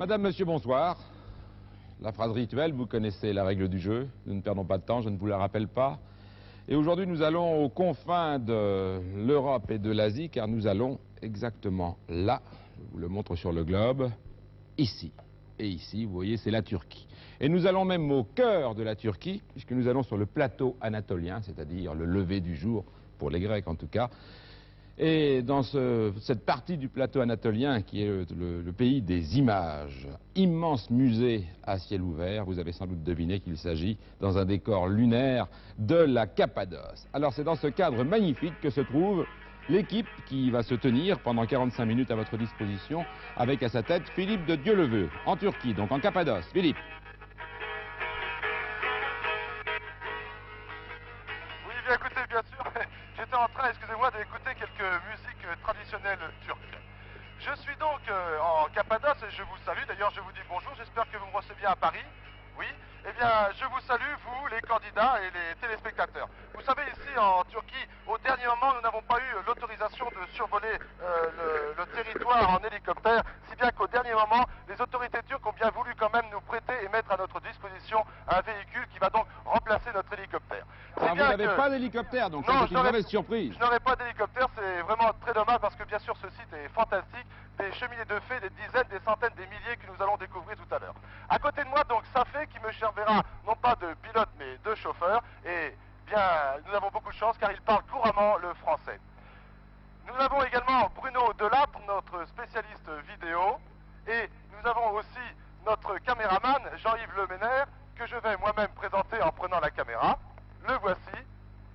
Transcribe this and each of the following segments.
Madame, monsieur, bonsoir. La phrase rituelle, vous connaissez la règle du jeu. Nous ne perdons pas de temps, je ne vous la rappelle pas. Et aujourd'hui, nous allons aux confins de l'Europe et de l'Asie, car nous allons exactement là, je vous le montre sur le globe, ici. Et ici, vous voyez, c'est la Turquie. Et nous allons même au cœur de la Turquie, puisque nous allons sur le plateau anatolien, c'est-à-dire le lever du jour, pour les Grecs en tout cas. Et dans cette partie du plateau anatolien qui est le pays des images, immense musée à ciel ouvert, vous avez sans doute deviné qu'il s'agit dans un décor lunaire de la Cappadoce. Alors c'est dans ce cadre magnifique que se trouve l'équipe qui va se tenir pendant 45 minutes à votre disposition avec à sa tête Philippe de Dieuleveux, en Turquie, donc en Cappadoce. Philippe. Oui, bien écoutez, bien sûr, j'étais en train, excusez-moi, d'écouter quelques musiques traditionnelles turques. Je suis donc en Cappadoce et je vous salue, d'ailleurs je vous dis bonjour, j'espère que vous me recevez bien à Paris. Oui, eh bien je vous salue, vous, les candidats et les téléspectateurs. Vous savez, ici en Turquie, au dernier moment, nous n'avons pas eu l'autorisation de survoler le territoire en hélicoptère, si bien qu'au dernier moment, les autorités turques ont bien voulu quand même nous prêter et mettre à notre disposition un véhicule qui va donc remplacer notre hélicoptère. Alors vous n'avez pas d'hélicoptère, donc c'est une mauvaise surprise. Je n'aurai pas d'hélicoptère, c'est vraiment très dommage parce que bien sûr ce site est fantastique, des cheminées de fées, des dizaines, des centaines, des milliers que nous allons découvrir tout à l'heure. À côté de moi donc Safé qui me servira non pas de pilote mais de chauffeur et bien nous avons beaucoup de chance car il parle couramment le français. Nous avons également Bruno Delapre, notre spécialiste vidéo, et nous avons aussi notre caméraman Jean-Yves Leménaire que je vais moi-même présenter en prenant la caméra. Le voici,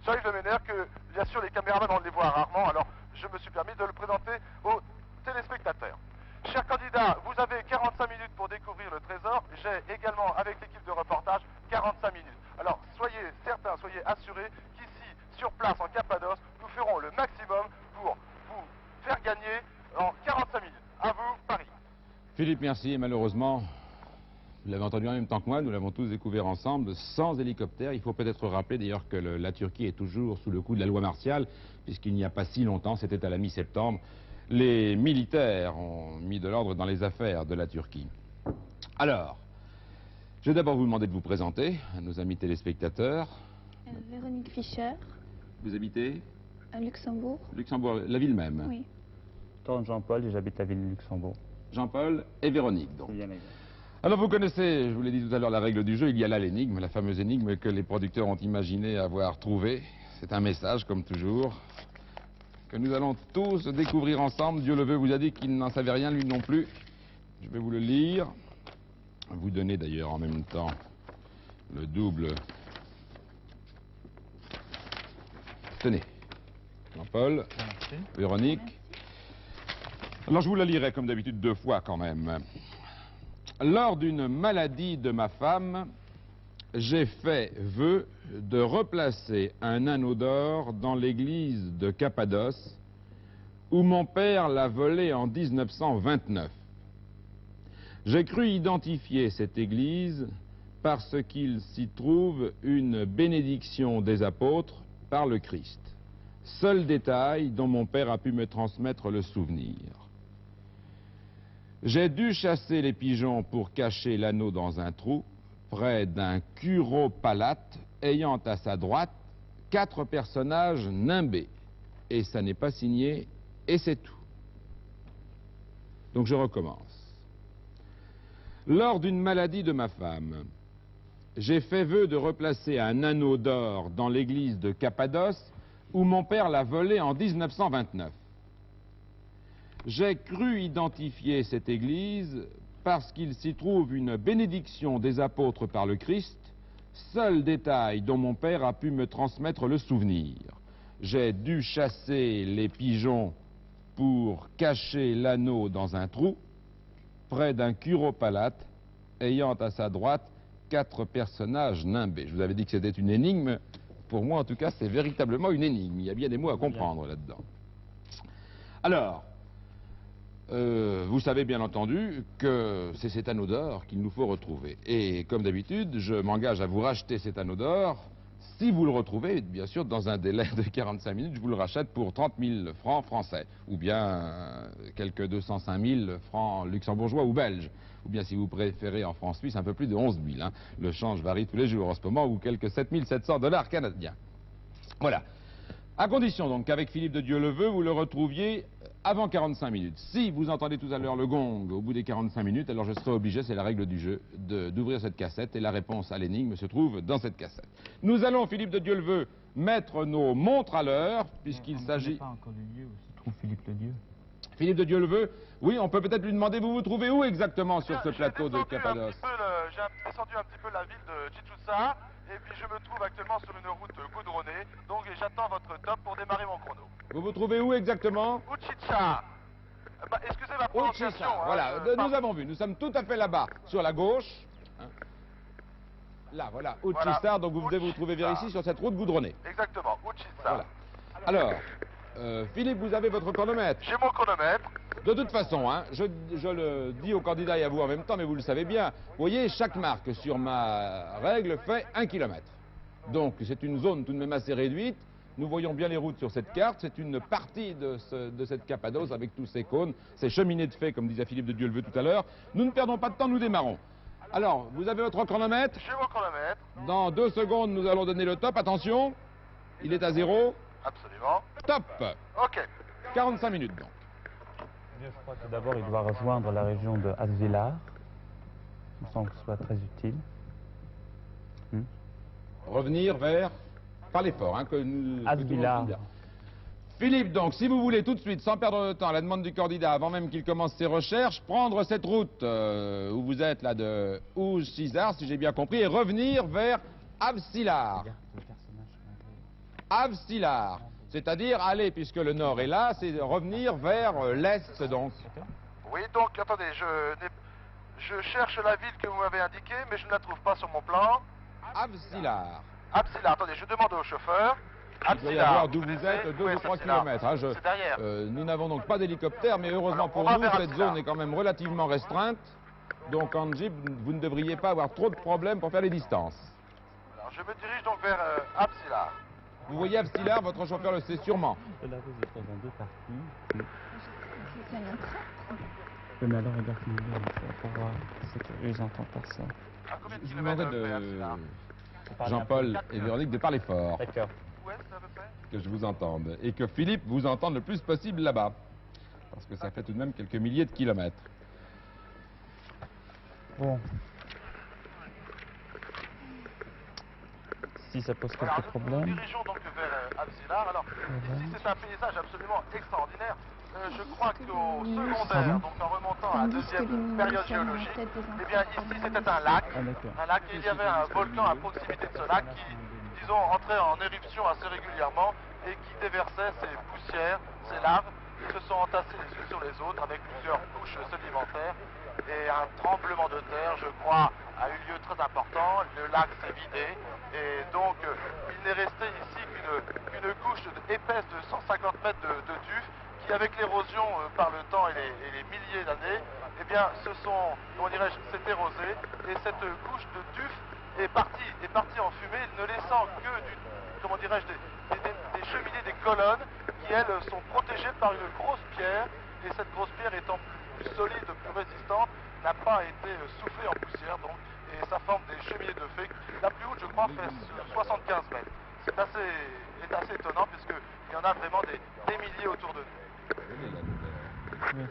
Jean-Yves Leménaire, que bien sûr les caméramans on les voit rarement, alors je me suis permis de le présenter aux téléspectateurs. Chers candidats, vous avez 45 minutes pour découvrir le trésor. J'ai également, avec l'équipe de reportage, 45 minutes. Alors soyez certains, soyez assurés qu'ici, sur place en Cappadoce, nous ferons le maximum pour vous faire gagner en 45 minutes. À vous, Paris. Philippe, merci. Et malheureusement, vous l'avez entendu en même temps que moi, nous l'avons tous découvert ensemble, sans hélicoptère. Il faut peut-être rappeler d'ailleurs que la Turquie est toujours sous le coup de la loi martiale, puisqu'il n'y a pas si longtemps, c'était à la mi-septembre, les militaires ont mis de l'ordre dans les affaires de la Turquie. Alors, je vais d'abord vous demander de vous présenter à nos amis téléspectateurs. Véronique Fischer. Vous habitez À Luxembourg. Luxembourg, la ville même. Oui. Jean-Paul et j'habite la ville de Luxembourg. Jean-Paul et Véronique, donc. Bien, alors vous connaissez, je vous l'ai dit tout à l'heure, la règle du jeu, il y a là l'énigme, la fameuse énigme que les producteurs ont imaginé avoir trouvée. C'est un message, comme toujours, que nous allons tous découvrir ensemble. Dieuleveux vous a dit qu'il n'en savait rien, lui non plus. Je vais vous le lire. Vous donner d'ailleurs en même temps le double. Tenez, Jean-Paul, Véronique. Alors je vous la lirai comme d'habitude 2 fois quand même. Lors d'une maladie de ma femme, j'ai fait vœu de replacer un anneau d'or dans l'église de Cappadoce où mon père l'a volé en 1929. J'ai cru identifier cette église parce qu'il s'y trouve une bénédiction des apôtres par le Christ. Seul détail dont mon père a pu me transmettre le souvenir. J'ai dû chasser les pigeons pour cacher l'anneau dans un trou, près d'un curopalate ayant à sa droite 4 personnages nimbés. Et ça n'est pas signé, et c'est tout. Donc je recommence. Lors d'une maladie de ma femme, j'ai fait vœu de replacer un anneau d'or dans l'église de Cappadoce où mon père l'a volé en 1929. J'ai cru identifier cette église parce qu'il s'y trouve une bénédiction des apôtres par le Christ, seul détail dont mon père a pu me transmettre le souvenir. J'ai dû chasser les pigeons pour cacher l'anneau dans un trou, près d'un curopalate, ayant à sa droite 4 personnages nimbés. Je vous avais dit que c'était une énigme. Pour moi, en tout cas, c'est véritablement une énigme. Il y a bien des mots à comprendre là-dedans. Alors, vous savez bien entendu que c'est cet anneau d'or qu'il nous faut retrouver. Et comme d'habitude, je m'engage à vous racheter cet anneau d'or Si vous le retrouvez, bien sûr, dans un délai de 45 minutes, je vous le rachète pour 30 000 francs français, ou bien quelques 205 000 francs luxembourgeois ou belges, ou bien si vous préférez en francs suisses, un peu plus de 11 000. Hein. Le change varie tous les jours en ce moment, ou quelques 7 700 $ canadiens. Voilà. À condition donc qu'avec Philippe de Dieu-le-Veut, vous le retrouviez avant 45 minutes. Si vous entendez tout à l'heure le gong au bout des 45 minutes, alors je serai obligé, c'est la règle du jeu, d'ouvrir cette cassette et la réponse à l'énigme se trouve dans cette cassette. Nous allons, Philippe de Dieu-le-Veut, mettre nos montres à l'heure, puisqu'il s'agit... pas encore du lieu où se trouve Philippe de Dieu. Philippe de Dieu-le-Veut, oui, on peut peut-être lui demander, vous vous trouvez où exactement sur ce plateau de Cappadoce? J'ai descendu un petit peu la ville de Chichoussa, et puis je me trouve actuellement sur une route goudronnée, donc j'attends votre top pour démarrer mon chrono. Vous vous trouvez où exactement? Uchicha. Excusez ma prononciation. Uchicha, voilà, nous avons vu, nous sommes tout à fait là-bas, sur la gauche. Hein. Là, voilà, Uchicha, voilà. Donc vous devez vous trouver vers ici, sur cette route goudronnée. Exactement, Uchicha. Voilà. Alors, Philippe, vous avez votre chronomètre? J'ai mon chronomètre. De toute façon, hein, je le dis au candidat et à vous en même temps, mais vous le savez bien, vous voyez, chaque marque sur ma règle fait 1 km. Donc c'est une zone tout de même assez réduite. Nous voyons bien les routes sur cette carte. C'est une partie de cette Cappadoce avec tous ces cônes, ces cheminées de fées, comme disait Philippe de Dieu-le-Veut tout à l'heure. Nous ne perdons pas de temps, nous démarrons. Alors, vous avez votre chronomètre? J'ai mon chronomètre. Dans 2 secondes, nous allons donner le top. Attention, il est à 0. Absolument. Top. Ok. 45 minutes donc. Je crois que d'abord, il doit rejoindre la région de Asvilar. Il me semble que ce soit très utile. Revenir vers... Pas l'effort, hein, que nous... Asvilar. Philippe, donc, si vous voulez tout de suite, sans perdre de temps, à la demande du candidat, avant même qu'il commence ses recherches, prendre cette route où vous êtes, là, de Oujcizar, si j'ai bien compris, et revenir vers Avsilar. Avsilar. C'est-à-dire aller, puisque le nord est là, c'est revenir vers l'est, donc. Oui, donc, attendez, je cherche la ville que vous m'avez indiquée, mais je ne la trouve pas sur mon plan. Avsilar. Avsilar, attendez, je demande au chauffeur. Il doit y avoir d'où vous êtes 2 ou 3 kilomètres. Hein, c'est derrière. Nous n'avons donc pas d'hélicoptère, mais heureusement Alors, pour nous, cette zone est quand même relativement restreinte. Donc en jeep, vous ne devriez pas avoir trop de problèmes pour faire les distances. Alors, je me dirige donc vers Avsilar. Vous voyez Avsilar, votre chauffeur le sait sûrement. La route est faite en 2 parties. C'est un trappe. Oui, mais alors regarde pour voir ce qu'ils entendent par ça. Je vous demanderai de Jean-Paul et Véronique de parler fort. D'accord. Où est-ce à peu près? Que je vous entende. Et que Philippe vous entende le plus possible là-bas. Parce que ça fait tout de même quelques milliers de kilomètres. Bon. Si ça pose quelques problèmes. Nous dirigeons donc vers Avsilar. Alors, ici, c'est un paysage absolument extraordinaire. Je crois qu'au secondaire, donc en remontant à la deuxième période géologique, eh bien ici c'était un lac. Un lac, et il y avait un volcan à proximité de ce lac qui, disons, entrait en éruption assez régulièrement et qui déversait ses poussières, ses laves, qui se sont entassées les unes sur les autres avec plusieurs couches sédimentaires. Et un tremblement de terre, je crois, a eu lieu très important. Le lac s'est vidé et donc il n'est resté ici qu'une couche épaisse de 150 mètres de tuf qui, avec l'érosion par le temps et les milliers d'années, eh bien, comment dirais-je, s'est érosé et cette couche de tuf est partie en fumée, ne laissant que comment dirais-je, des cheminées, des colonnes qui, elles, sont protégées par une grosse pierre et cette grosse pierre étant plus solide, plus résistante, n'a pas été soufflée en poussière, donc, et ça forme des cheminées de fée. La plus haute, je crois, fait 75 mètres. C'est assez étonnant, puisqu'il y en a vraiment des milliers autour de nous. Oui.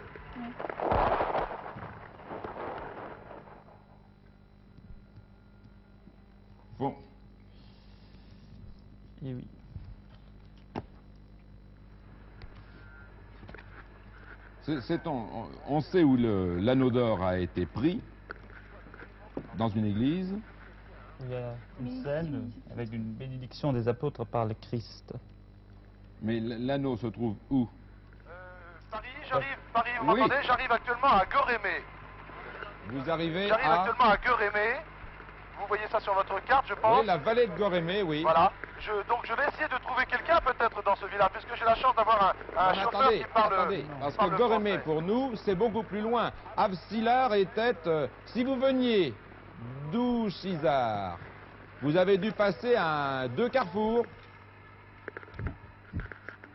Bon. Et oui. On sait où l'anneau d'or a été pris, dans une église. Il y a une scène avec une bénédiction des apôtres par le Christ. Mais l'anneau se trouve où? Paris, vous m'entendez? J'arrive actuellement à Gorémé. Vous arrivez J'arrive actuellement à Gorémé. Vous voyez ça sur votre carte, je pense? Oui, la vallée de Gorémé, oui. Voilà. Donc je vais essayer de trouver quelqu'un peut-être dans ce village, puisque j'ai la chance d'avoir un chauffeur qui parle. Attendez, parce que Gorémé, français. pour nous, c'est beaucoup plus loin. Avsilar était, si vous veniez d'Oujcizar Vous avez dû passer deux carrefours.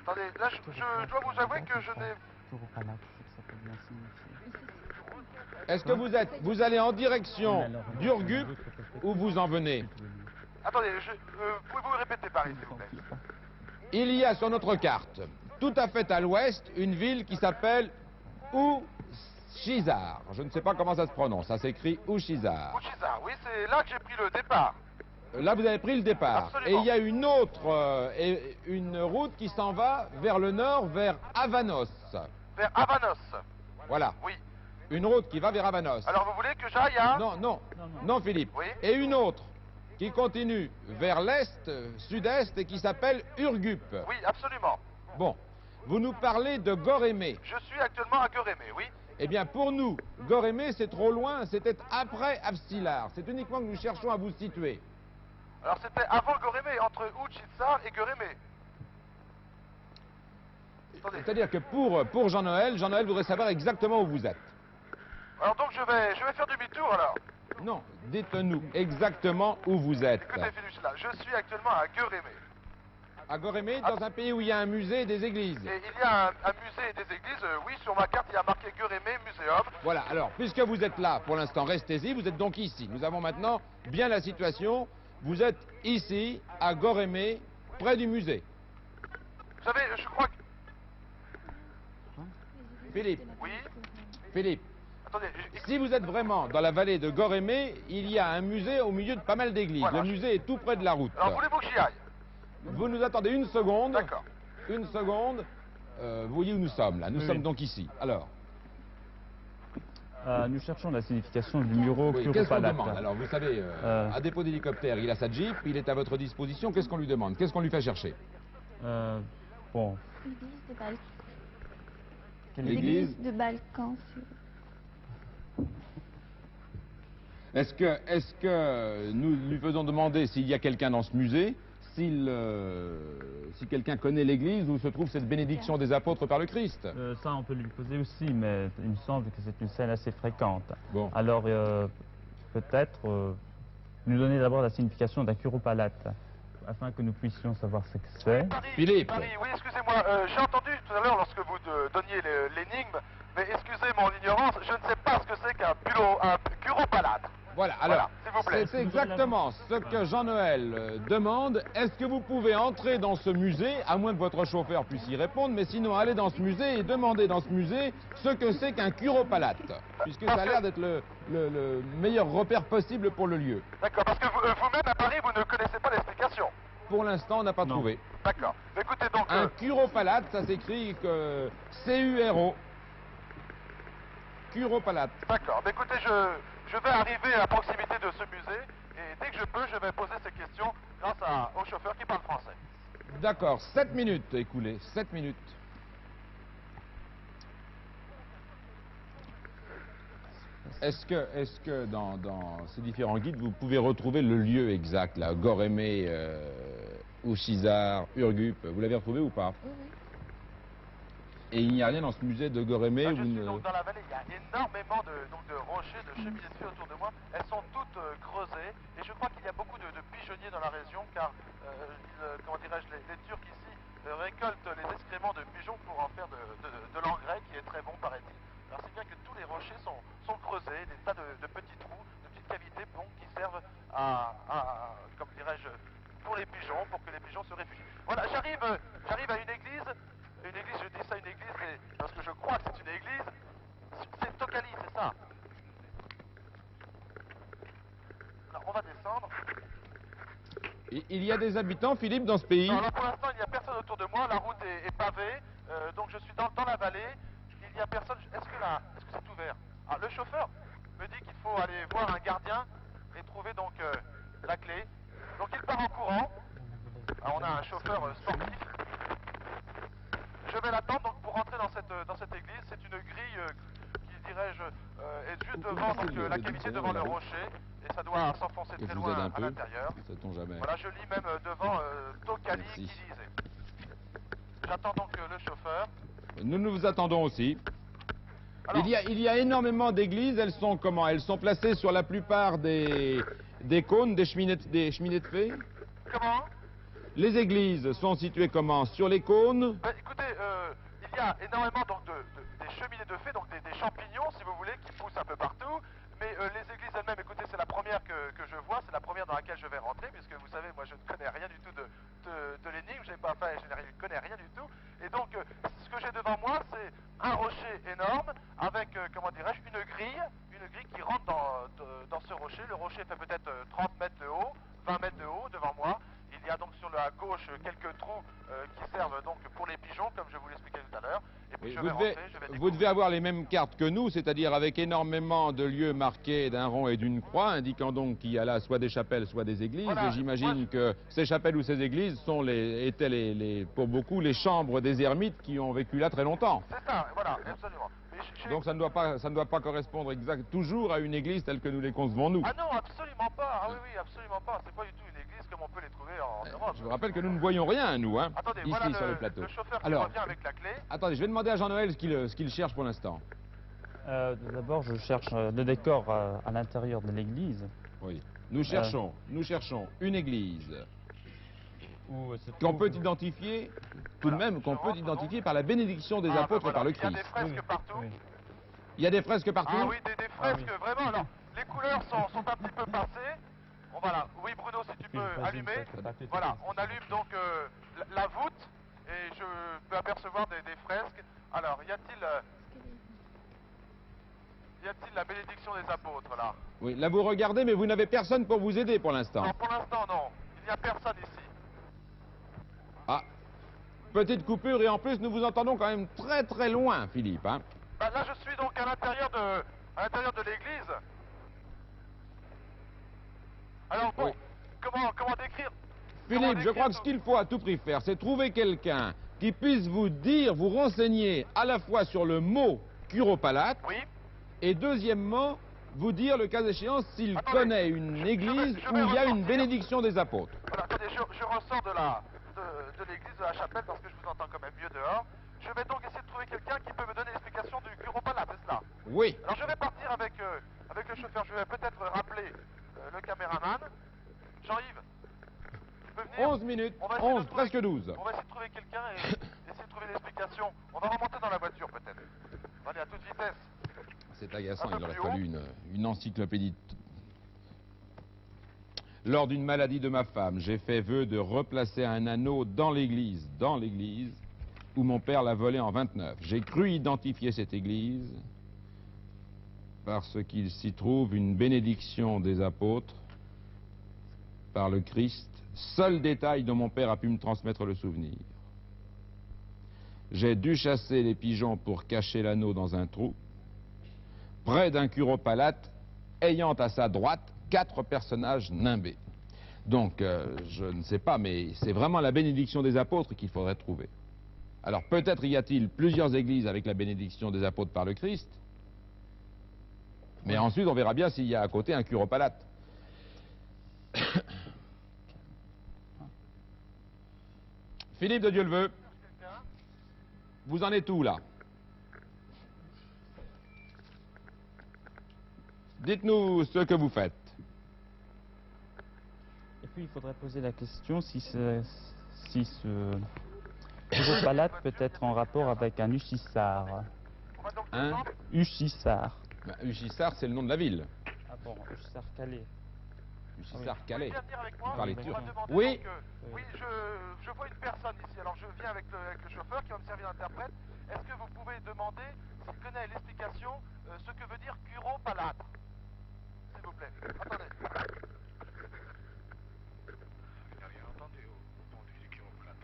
Attendez, là, je dois vous avouer que je n'ai... Curopalate, c'est que ça peut bien signifier. Est-ce que vous allez en direction d'Urgup ou vous en venez? Attendez, pouvez-vous répéter Paris, s'il vous plaît? Il y a sur notre carte, tout à fait à l'ouest, une ville qui s'appelle Ouchizar. Je ne sais pas comment ça se prononce, ça s'écrit Ouchizar. Ouchizar, oui, c'est là que j'ai pris le départ. Là, vous avez pris le départ. Absolument. Et il y a une autre, une route qui s'en va vers le nord, vers Avanos. Vers Avanos. Voilà, Oui. une route qui va vers Avanos. Alors vous voulez que j'aille à... Non, Philippe. Oui. Et une autre qui continue vers l'est, sud-est, et qui s'appelle Urgup. Oui, absolument. Bon, vous nous parlez de Gorémé. Je suis actuellement à Gorémé, oui. Eh bien, pour nous, Gorémé, c'est trop loin, c'était après Avsilar. C'est uniquement que nous cherchons à vous situer. Alors c'était avant Gorémé, entre Ouchizar et Gorémé. Attendez. C'est-à-dire que pour Jean-Noël voudrait savoir exactement où vous êtes. Alors donc je vais faire demi-tour alors. Non, dites-nous exactement où vous êtes. Écoutez Philippe, là, je suis actuellement à Gorémé. À Gorémé, dans un pays où il y a un musée et des églises. Et il y a un musée et des églises, oui, sur ma carte il y a marqué Gorémé Muséum. Voilà, alors, puisque vous êtes là, pour l'instant, restez-y, vous êtes donc ici. Nous avons maintenant bien la situation. Vous êtes ici, à Gorémé, près du musée. Vous savez, je crois que... Philippe, Oui. Philippe, Attendez, si vous êtes vraiment dans la vallée de Gorémé, il y a un musée au milieu de pas mal d'églises. Voilà. Le musée est tout près de la route. alors voulez-vous que j'y aille? Vous nous attendez une seconde. D'accord. Une seconde. Vous voyez où nous sommes, là. Nous Oui, sommes oui. donc ici. Alors, Nous cherchons la signification du muro oui, qu'est-ce qu'on Curopalate. demande? Alors, vous savez, à dépôt d'hélicoptère, il a sa Jeep, il est à votre disposition. Qu'est-ce qu'on lui demande? Qu'est-ce qu'on lui fait chercher? Bon, L'église de Balkan. L'église. de Balkan. Est-ce que nous lui faisons demander s'il y a quelqu'un dans ce musée, si quelqu'un connaît l'église où se trouve cette bénédiction des apôtres par le Christ? ça on peut lui poser aussi, mais il me semble que c'est une scène assez fréquente. Bon. Alors, peut-être nous donner d'abord la signification d'un Curopalate, afin que nous puissions savoir ce que c'est. Paris, Philippe. Paris, oui, excusez-moi, j'ai entendu tout à l'heure lorsque vous donniez l'énigme, mais excusez mon ignorance, je ne sais pas ce que c'est qu'un Curopalate. Voilà, alors, s'il vous plaît. c'est exactement ce que Jean-Noël demande. Est-ce que vous pouvez entrer dans ce musée, à moins que votre chauffeur puisse y répondre, mais sinon aller dans ce musée et demander dans ce musée ce que c'est qu'un Curopalate, puisque ça a l'air d'être le meilleur repère possible pour le lieu. D'accord, parce que vous-même à Paris, vous ne connaissez pas l'explication. Pour l'instant, on n'a pas Non. trouvé. D'accord. Écoutez donc... Un Curopalate, ça s'écrit que C-U-R-O. Curopalate. D'accord. Mais écoutez, je vais arriver à proximité de ce musée et dès que je peux, je vais poser ces questions grâce au chauffeur qui parle français. D'accord, 7 minutes écoulées, 7 minutes. Est-ce que dans ces différents guides, vous pouvez retrouver le lieu exact, là, Gorémé, Ouchizar, Urgup, vous l'avez retrouvé ou pas? Oui, oui. Et il n'y a rien dans ce musée de Gorémé Là, où je suis ne- donc dans la vallée, il y a énormément de rochers, de cheminées de feu autour de moi. Elles sont toutes creusées et je crois qu'il y a beaucoup de pigeonniers dans la région car, comment dirais-je, les Turcs ici récoltent les excréments de pigeons pour en faire de l'engrais qui est très bon, paraît-il. Alors c'est bien que tous les rochers sont creusés, des tas de petits trous, de petites cavités qui servent comme dirais-je, pour les pigeons, pour que les pigeons se réfugient. Voilà, j'arrive à une église, je dis ça une église, mais parce que je crois que c'est une église, c'est Tokali, c'est ça. Alors on va descendre. Il y a des habitants, Philippe, dans ce pays? Alors là, pour l'instant, il n'y a personne autour de moi, la route est pavée, donc je suis dans la vallée, il n'y a personne. Est-ce que c'est ouvert? Ah, le chauffeur me dit qu'il faut aller voir un gardien et trouver donc la clé. Donc il part en courant. Alors, on a un chauffeur sportif. Je vais l'attendre donc pour rentrer dans cette église. C'est une grille qui, dirais-je, est juste devant donc, la cavité devant le rocher. Et ça doit s'enfoncer Que très je vous aide loin un à peu, l'intérieur. sait-on jamais. Voilà, je lis même devant Tokali Merci. qui disait. J'attends donc le chauffeur. Nous nous attendons aussi. Alors, Il y a énormément d'églises, elles sont comment? Elles sont placées sur la plupart des des cônes, des cheminées de fées? Comment? Les églises sont situées comment? Sur les cônes? Écoutez, il y a énormément donc, des cheminées de fées, donc des champignons, si vous voulez, qui poussent un peu partout. Mais les églises elles-mêmes, écoutez, c'est la première que je vois, c'est la première dans laquelle je vais rentrer, puisque vous savez, moi je ne connais rien du tout de l'énigme, je ne connais rien du tout. Et donc, ce que j'ai devant moi, c'est un rocher énorme, avec, comment dirais-je, une grille qui rentre dans ce rocher. Le rocher fait peut-être 30 mètres de haut, 20 mètres de haut devant moi. Il y a donc sur la gauche quelques trous qui servent donc pour les pigeons, comme je vous l'expliquais tout à l'heure. Et puis Oui, je vais rentrer, je vais vous découvrir. devez avoir les mêmes cartes que nous, c'est-à-dire avec énormément de lieux marqués d'un rond et d'une croix, indiquant donc qu'il y a là soit des chapelles, soit des églises. Voilà, Et j'imagine moi, que ces chapelles ou ces églises étaient pour beaucoup les chambres des ermites qui ont vécu là très longtemps. C'est ça, voilà, absolument. Mais Donc ça ne doit pas correspondre toujours à une église telle que nous les concevons nous. Ah non, absolument pas. Ah oui, oui, absolument pas. C'est pas du tout une église comme on peut les trouver en Europe. Je vous rappelle que nous ne voyons rien, nous, hein, Attendez, ici voilà sur le plateau. le chauffeur qui Alors, revient avec la clé. attendez, je vais demander à Jean-Noël ce qu'il cherche pour l'instant. D'abord, je cherche le décor à l'intérieur de l'église. Oui. Nous cherchons une église Où qu'on peut identifier, tout de même, qu'on peut identifier par la bénédiction des apôtres et par le Il y a Christ. des fresques partout. Oui. Il y a des fresques partout? Ah oui, des fresques, vraiment. Alors, les couleurs sont un petit peu passées. Bon, voilà. Oui, Bruno, si tu peux allumer. Voilà, on allume donc la voûte et je peux apercevoir des fresques. Alors, y a-t-il la bénédiction des apôtres, là? Oui, là vous regardez, mais vous n'avez personne pour vous aider pour l'instant. Non, pour l'instant, non. Il n'y a personne ici. Ah, petite coupure et en plus nous vous entendons quand même très très loin, Philippe, hein. Bah, là, je suis donc à l'intérieur de l'église. Alors bon, Oui. comment décrire? Philippe, je crois que ce qu'il faut à tout prix faire, c'est trouver quelqu'un qui puisse vous dire, vous renseigner à la fois sur le mot curopalate, Oui. et deuxièmement, vous dire le cas échéant s'il Attendez, connaît une église je où vais il y a une ressortir. bénédiction des apôtres. Voilà, attendez, je ressors de l'église, de la chapelle, parce que je vous entends quand même mieux dehors. Je vais donc essayer de trouver quelqu'un qui peut me donner l'explication du curopalate, c'est cela? Oui. Alors je vais partir avec le chauffeur, je vais peut-être rappeler le caméraman. Jean-Yves, tu peux venir? 11 minutes, On va essayer de 11, trouver- presque 12. On va essayer de trouver quelqu'un et essayer de trouver l'explication. On va remonter dans la voiture peut-être. Allez, à toute vitesse. C'est agaçant, Un peu il aurait plus fallu une encyclopédie. Lors d'une maladie de ma femme, j'ai fait vœu de replacer un anneau dans l'église, où mon père l'a volé en 29. J'ai cru identifier cette église parce qu'il s'y trouve une bénédiction des apôtres par le Christ, seul détail dont mon père a pu me transmettre le souvenir. J'ai dû chasser les pigeons pour cacher l'anneau dans un trou, près d'un curopalate, ayant à sa droite 4 personnages nimbés. Donc, je ne sais pas, mais c'est vraiment la bénédiction des apôtres qu'il faudrait trouver. Alors, peut-être y a-t-il plusieurs églises avec la bénédiction des apôtres par le Christ, mais ensuite, on verra bien s'il y a à côté un curopalate. Philippe de Dieu le veut, vous en êtes où, là? Dites-nous ce que vous faites. Et puis, il faudrait poser la question si ce curopalate peut être en rapport avec un Uchissar. On va donc Hein? descendre. Uchissar. Uchissar, c'est le nom de la ville. Ah bon, Uchissar Calais. Uchissar Vous Calais. pouvez bien venir avec moi? Vous parlez On turc. m'a demandé Oui. donc, oui, je vois une personne ici. Alors je viens avec le chauffeur qui va me servir d'interprète. Est-ce que vous pouvez demander s'il connaît l'explication, ce que veut dire curopalate? S'il vous plaît. Attendez. Il n'a rien entendu au nom du chiroprate.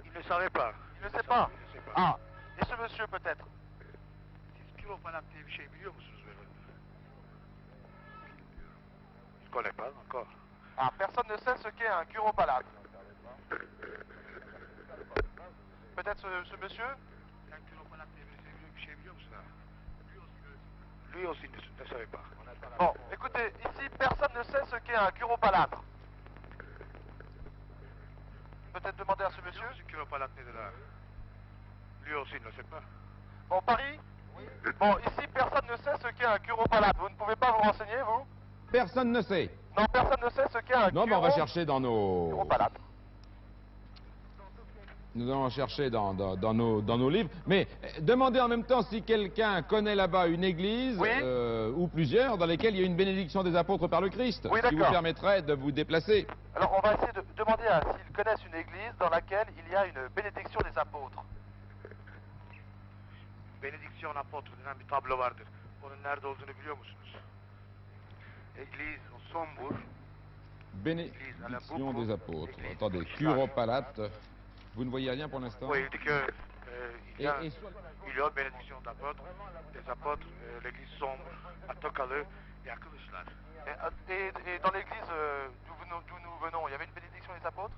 Il ne savait pas. Il ne sait pas. Il ne sait pas. Ah. Et ce monsieur peut-être? Siz chiroprat diye bir şey biliyor musunuz beyefendi? Il ne connaît pas encore. Ah, personne ne sait ce qu'est un curopalate. Peut-être ce monsieur? Sen chiroprat diye bir şey biliyor musun ha? Lui aussi ne savait pas. Bon, écoutez, ici personne ne sait ce qu'est un curopalate. Peut-être demander à ce monsieur? Monsieur chiroprat nedir ha? Lui aussi ne sait pas. Bon, Paris? Bon, ici personne ne sait ce qu'est un curopalate. Vous ne pouvez pas vous renseigner, vous? Personne ne sait. Non, personne ne sait ce qu'est un Non, mais on va Kuro- chercher dans nos... Kuropalate. Nous allons chercher dans nos livres. Mais demandez en même temps si quelqu'un connaît là-bas une église, Oui. ou plusieurs, dans lesquelles il y a une bénédiction des apôtres par le Christ. Oui, ce qui vous d'accord. permettrait de vous déplacer. Alors, on va essayer de demander à s'ils connaissent une église dans laquelle il y a une bénédiction des apôtres. Benediksiyon apotru denen bir tablo vardır. Onun nerede olduğunu biliyor musunuz? Église au Sombur. Bénédiction des apôtres. Attendez, Curopalate. Vous ne voyez rien pour l'instant? Oui, il dit que il y a bénédiction des apôtres, l'église sombre à Tokalı et à Kılıçlar. Et dans l'église d'où nous venons, il y avait une bénédiction des apôtres?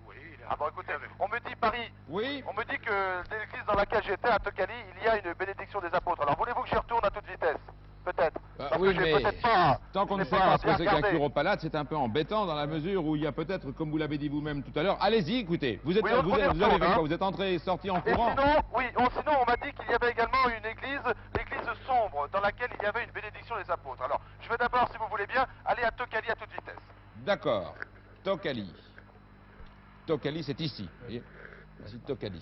Oui, il y a. Ah bon, écoutez, on me dit Paris. Oui. On me dit que l'église dans laquelle j'étais, à Tokali, il y a une bénédiction des apôtres. Alors voulez-vous que j'y retourne à toute vitesse? Peut-être. Parce oui, que j'ai mais peut-être pas... tant qu'on ne j'ai sait pas ce que bien c'est qu'un regardé. curopalate, c'est un peu embêtant dans la mesure où il y a peut-être, comme vous l'avez dit vous-même tout à l'heure, allez-y, écoutez, vous, êtes, Oui, on vous, connaît avez, vous avez retourne, fait hein. quoi? Vous êtes entré et sorti en Et courant? sinon, oui, sinon on m'a dit qu'il y avait également une église, l'église sombre, dans laquelle il y avait une bénédiction des apôtres. Alors, je vais d'abord, si vous voulez bien, aller à Tokali à toute vitesse. D'accord. Tokali. Tokali, c'est ici. Vous voyez, ici, Tokali.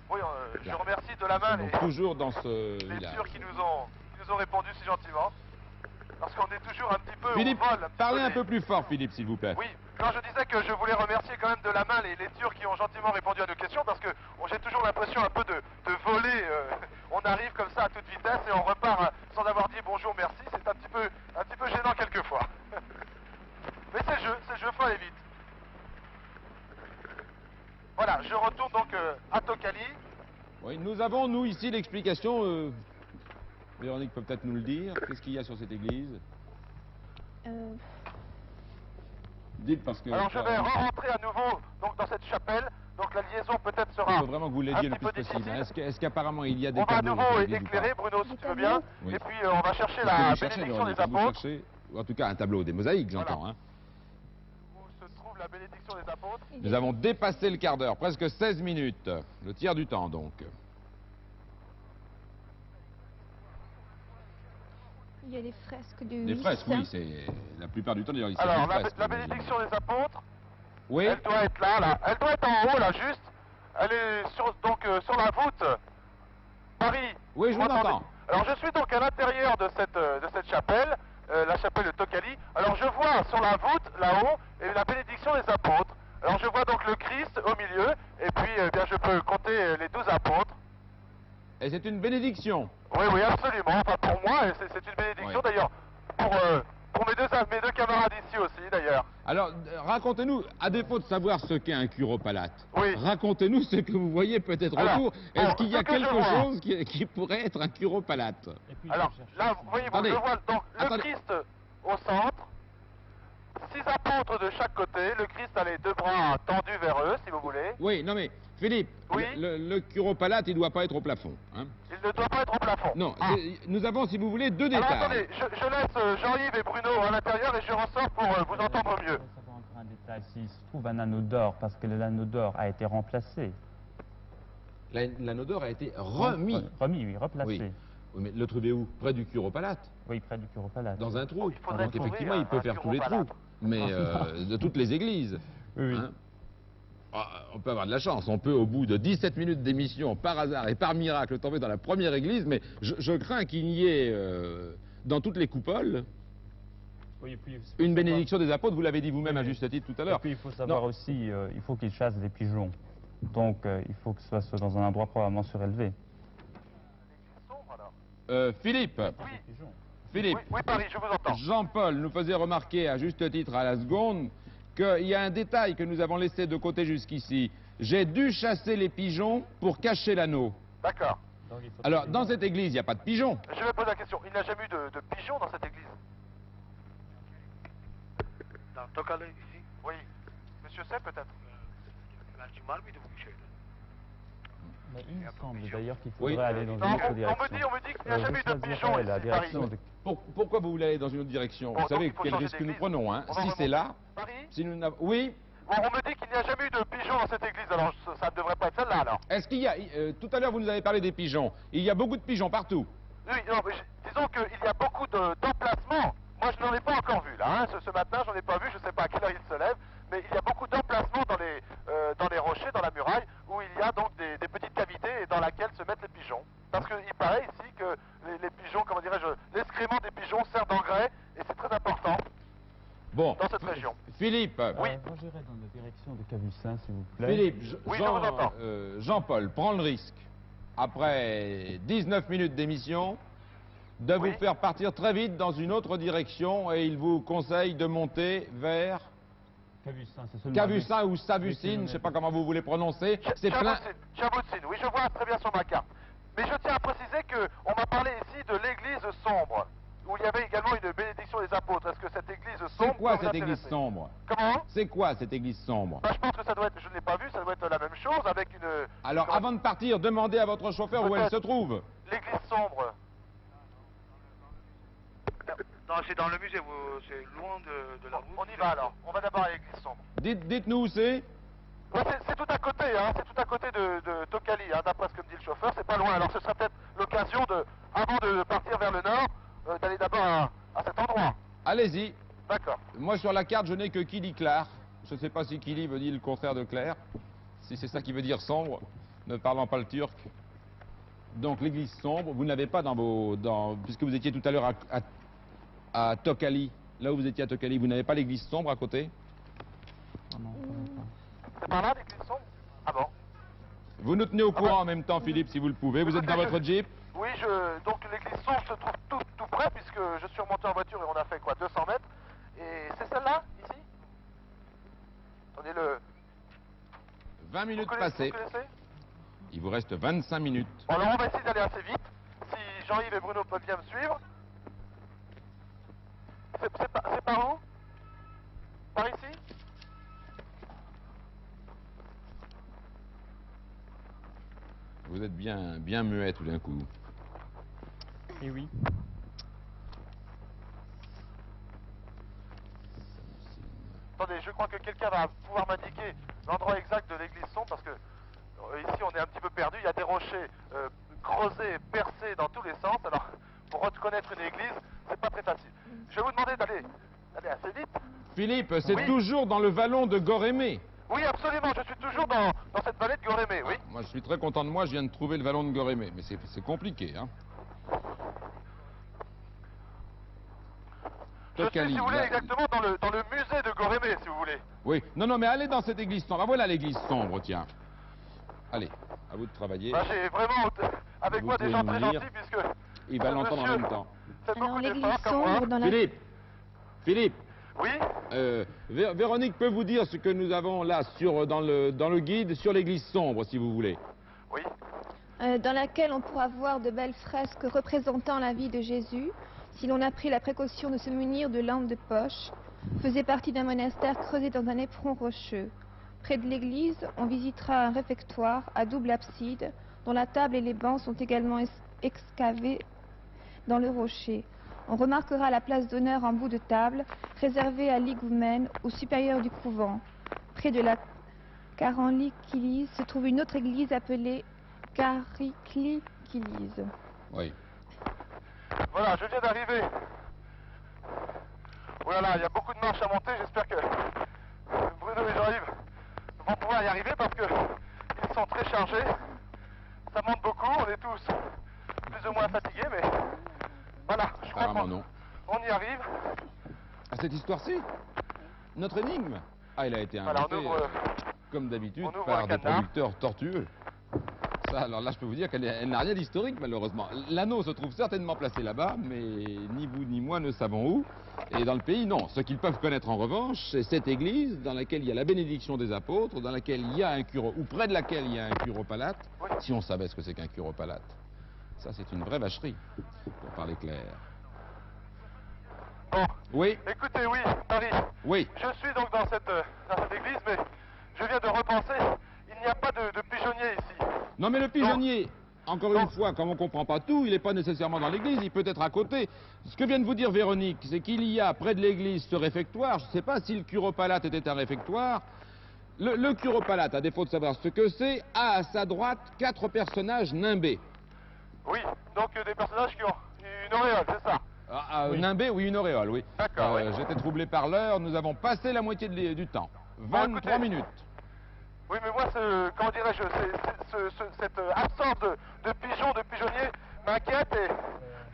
Oui, je remercie de la main Donc, les toujours dans ce les village. Turcs qui nous ont répondu si gentiment. Parce qu'on est toujours un petit peu Philippe, au vol. Un petit parlez un des- peu plus fort, Philippe, s'il vous plaît. Oui, quand je disais que je voulais remercier quand même de la main les Turcs qui ont gentiment répondu à nos questions, parce que j'ai toujours l'impression un peu de voler. On arrive comme ça à toute vitesse et on repart sans avoir dit bonjour, merci. C'est un petit peu gênant quelquefois. Mais c'est le jeu, faut aller vite. Voilà, je retourne donc à Tokali. Oui, nous avons, nous, ici, l'explication. Véronique peut peut-être nous le dire. Qu'est-ce qu'il y a sur cette église? Dites parce que... Alors je vais rentrer à nouveau donc, dans cette chapelle. Donc la liaison peut-être Il sera faut vraiment que vous un l'aidiez le petit peu plus possible. difficile. Est-ce qu'apparemment il y a des On va à tableaux dans nouveau cette église ou pas? éclairer, Bruno, si Des tu veux bien. tableaux Oui. Et puis on va chercher Qu'est-ce que la vous cherchez, bénédiction des Véronique? Vous apôtres. cherchez, ou en tout cas un tableau des mosaïques, j'entends. Voilà. Hein. Où se trouve la bénédiction des apôtres? Nous avons dépassé le quart d'heure, presque 16 minutes. Le tiers du temps, donc. Il y a des fresques de Des 8 fresques, oui, saints. c'est la plupart du temps, d'ailleurs, il Alors s'agit de la fresques, j'imagine. bénédiction des apôtres, Oui, elle doit être là. Elle doit être en haut là, juste. Elle est sur la voûte. Paris. Oui, je vous m'entendez? entends. Alors je suis donc à l'intérieur de cette chapelle, la chapelle de Tokali. Alors je vois sur la voûte, là-haut, la bénédiction des apôtres. Alors je vois donc le Christ au milieu, et puis bien je peux compter les 12 apôtres. et c'est une bénédiction. Oui, absolument. Enfin pour moi, c'est une bénédiction Oui. d'ailleurs. Pour mes deux camarades ici aussi d'ailleurs. Alors, racontez-nous, à défaut de savoir ce qu'est un curopalate, Oui. racontez-nous ce que vous voyez peut-être Alors, autour. Est-ce qu'il y a ce que je quelque vois. chose qui pourrait être un curopalate? Et puis, Alors je cherche là, aussi. vous voyez, Attendez. je vois donc le Attendez. Christ au centre, 6 apôtres de chaque côté, le Christ a les deux bras tendus vers eux, si vous voulez. Oui, non mais, Philippe, Oui. le curopalate, il ne doit pas être au plafond. Hein. Il ne doit pas être au plafond. Non, Ah. nous avons, si vous voulez, deux Alors détails. attendez, je laisse Jean-Yves et Bruno à l'intérieur et je ressors pour vous entendre mieux. Il faut savoir encore un détail, s'il se trouve un anneau d'or, parce que l'anneau d'or a été remplacé. L'anneau d'or a été remis. Remis, oui, replacé. Oui. Oui, mais le trouvez où? Près du curopalate? Oui, près du curopalate. Dans un trou. Il faudrait Donc trouver effectivement, un- il peut un faire tous les trous. curopalate. Mais de toutes les églises. Oui, oui. Hein. Ah, on peut avoir de la chance. On peut, au bout de 17 minutes d'émission, par hasard et par miracle, tomber dans la première église. Mais je crains qu'il n'y ait, dans toutes les coupoles, Oui, et puis, il faut une savoir- bénédiction des apôtres. Vous l'avez dit vous-même à juste titre tout à Et l'heure. puis il faut savoir Non. aussi, il faut qu'ils chassent des pigeons. Donc il faut que ce soit dans un endroit probablement surélevé. Sombre, alors. Philippe, Des pigeons. Philippe, Oui, Paris, je vous entends. Jean-Paul nous faisait remarquer à juste titre à la seconde qu'il y a un détail que nous avons laissé de côté jusqu'ici. J'ai dû chasser les pigeons pour cacher l'anneau. D'accord. Donc, il faut Alors, trouver- dans cette église, il n'y a pas de pigeons. Je vais poser la question. Il n'y a jamais eu de pigeons dans cette église? Dans Tokalı ici, Oui. Monsieur sait peut-être? belki var mıydı bu şeyde? Mais il me semble d'ailleurs qu'il Oui. faudrait aller dans Non, une autre on direction. me dit qu'il n'y a jamais eu je de pigeons choisirais ici, la Paris. direction de... Pourquoi vous voulez aller dans une autre direction? Bon, Vous donc, savez il faut quel changer risque nous d'église. prenons. Hein. On va Si remonter. c'est là, Paris? si nous n'avons... Oui. Bon, on me dit qu'il n'y a jamais eu de pigeons dans cette église, alors ça ne devrait pas être celle-là alors. Est-ce qu'il y a... tout à l'heure, vous nous avez parlé des pigeons. Il y a beaucoup de pigeons partout. Oui, non, mais disons qu'il y a beaucoup d'emplacements. Moi, je n'en ai pas encore vu, là. Hein. Ce matin, j'en ai pas vu. Je ne sais pas à quelle heure il se lève. Mais il y a beaucoup d'emplacements dans les rochers, dans la muraille, où il y a donc des petites cavités et dans laquelle se mettent les pigeons. Parce qu'il paraît ici que les pigeons, comment dirais-je, l'excrément des pigeons sert d'engrais. Et c'est très important Bon, dans cette région. Philippe. Oui. Moi, j'irai dans la direction de Cavucin, s'il vous plaît. Philippe, Oui, je vous entends. Jean-Paul prend le risque, après 19 minutes d'émission, de Oui. vous faire partir très vite dans une autre direction et il vous conseille de monter vers Cavucin, c'est seulement... Cavucin ou Savucine, je ne sais pas comment vous voulez prononcer. C'est plein. Chaboutsine, oui, je vois très bien sur ma carte. Mais je tiens à préciser qu'on m'a parlé ici de l'église sombre, où il y avait également une bénédiction des apôtres. Est-ce que cette église sombre... C'est quoi peut vous cette église intéresser? sombre? Comment? C'est quoi cette église sombre? Bah, je pense que ça doit être, je ne l'ai pas vu, ça doit être la même chose avec une... Alors, avant de partir, demandez à votre chauffeur où elle se trouve. L'église sombre. Non, c'est dans le musée, c'est loin de la route. On y va alors. On va d'abord à l'église sombre. Dites-nous où c'est. Ouais, c'est tout à côté, hein. C'est tout à côté de Tokali, hein, d'après ce que me dit le chauffeur. C'est pas loin. Alors ce sera peut-être l'occasion de, avant de partir vers le nord, d'aller d'abord à cet endroit. Allez-y. D'accord. Moi, sur la carte, je n'ai que Kili Clar. Je ne sais pas si Kili veut dire le contraire de clair. Si c'est ça qui veut dire sombre, ne parlant pas le turc. Donc, l'église sombre, vous n'avez pas dans vos... puisque vous étiez tout à l'heure à Tokali, là où vous étiez à Tokali, vous n'avez pas l'église sombre à côté? Oh non, quand même pas. C'est par là l'église sombre? Ah bon? Vous nous tenez au courant en même temps, Philippe, si vous le pouvez. Vous êtes dans votre Jeep? Oui, donc l'église sombre se trouve tout près, puisque je suis remonté en voiture et on a fait quoi, 200 mètres. Et c'est celle-là, ici? Attendez, 20 minutes vous passées. connaissez? Il vous reste 25 minutes. Bon, alors on va essayer d'aller assez vite. Si Jean-Yves et Bruno peuvent bien me suivre. C'est par où? Par ici? Vous êtes bien muet tout d'un coup. Et oui. Attendez, je crois que quelqu'un va pouvoir m'indiquer l'endroit exact de l'église sombre parce que ici on est un petit peu perdu. Il y a des rochers creusés, percés dans tous les sens. Alors pour reconnaître une église, c'est pas très facile. Je vais vous demander d'aller assez vite. Philippe, c'est Oui. toujours dans le vallon de Gorémé. Oui, absolument. Je suis toujours dans cette vallée de Gorémé, oui. Moi, je suis très content de moi, je viens de trouver le vallon de Gorémé. Mais c'est compliqué, hein. Je suis, Tokali, si vous voulez, là. exactement dans le musée de Gorémé, si vous voulez. Oui, non, mais allez dans cette église sombre. Ah, voilà l'église sombre, tiens. Allez, à vous de travailler. Bah, j'ai vraiment avec Vous moi des pouvez gens nous très lire. gentils puisque... Il va l'entendre en monsieur même temps. fait beaucoup Alors, l'église d'efforts comme moi. sombre dans la... Philippe, Oui. Véronique peut vous dire ce que nous avons là dans le guide sur l'église sombre, si vous voulez. Oui. dans laquelle on pourra voir de belles fresques représentant la vie de Jésus, si l'on a pris la précaution de se munir de lampes de poche, faisait partie d'un monastère creusé dans un éperon rocheux. Près de l'église, on visitera un réfectoire à double abside, dont la table et les bancs sont également excavés dans le rocher. On remarquera la place d'honneur en bout de table, réservée à l'igoumène, au supérieur du couvent. Près de la Caranlikilise se trouve une autre église appelée Cariclikilise. Oui. Voilà, je viens d'arriver. Oh là là, il y a beaucoup de marches à monter. J'espère que Bruno et Jean-Yves vont pouvoir y arriver parce que ils sont très chargés. Ça monte beaucoup, on est tous plus ou moins fatigués, mais voilà, je crois Apparemment non. qu'on y arrive. À cette histoire-ci, notre énigme. Ah, elle a été Voilà, inventée, on ouvre, comme d'habitude, on ouvre par un des cadenas. producteurs tortueux. Ça, alors là, je peux vous dire qu'elle n'a rien d'historique, malheureusement. L'anneau se trouve certainement placé là-bas, mais ni vous ni moi ne savons où. Et dans le pays, non. Ce qu'ils peuvent connaître, en revanche, c'est cette église dans laquelle il y a la bénédiction des apôtres, dans laquelle il y a un ou près de laquelle il y a un curopalate. Oui. Si on savait ce que c'est qu'un curopalate. Ça, c'est une vraie vacherie, pour parler clair. Bon, Oui, écoutez, oui, Paris. oui. Je suis donc dans cette église, mais je viens de repenser, il n'y a pas de pigeonnier ici. Non, mais le pigeonnier, encore une fois, comme on ne comprend pas tout, il n'est pas nécessairement dans l'église, il peut être à côté. Ce que vient de vous dire Véronique, c'est qu'il y a près de l'église ce réfectoire. Je ne sais pas si le curopalate était un réfectoire. Le curopalate, à défaut de savoir ce que c'est, a à sa droite 4 personnages nimbés. Oui, donc des personnages qui ont une auréole, c'est ça. Oui. Nimbé, oui, une auréole, oui. D'accord, oui. J'étais troublé par l'heure, nous avons passé la moitié du temps. 23 écoutez, minutes. Oui, mais moi, comment dirais-je, cette absence de pigeons, de pigeonniers m'inquiète et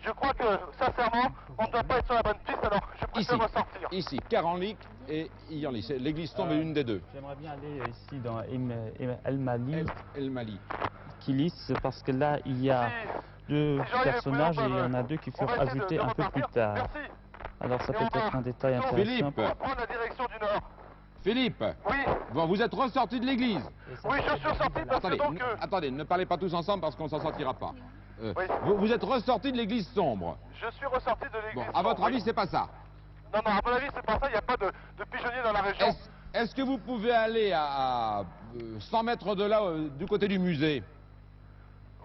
je crois que, sincèrement, on ne doit pas être sur la bonne piste, alors je préfère ressortir. Ici, Carenlic et Iyanli. L'église tombe une des deux. J'aimerais bien aller ici dans El Mali, El Mali. Kilis, parce que là, il y a deux j'arrive, personnages et il y en a deux qui on furent va essayer ajoutés de un peu plus repartir. tard. Merci. Alors ça Et peut on va- être un détail Philippe. intéressant. Philippe. On va prendre la direction du nord. Philippe, Oui, bon, vous êtes ressorti de l'église. oui, je suis ressorti parce que donc... Attendez, ne parlez pas tous ensemble parce qu'on s'en sortira pas. Oui. Vous êtes ressorti de l'église sombre. Je suis ressorti de l'église. Bon, à votre sombre, avis, oui. c'est pas ça. Non, à mon avis, c'est pas ça, il n'y a pas de pigeonniers dans la région. Est-ce que vous pouvez aller à 100 mètres de là, du côté du musée?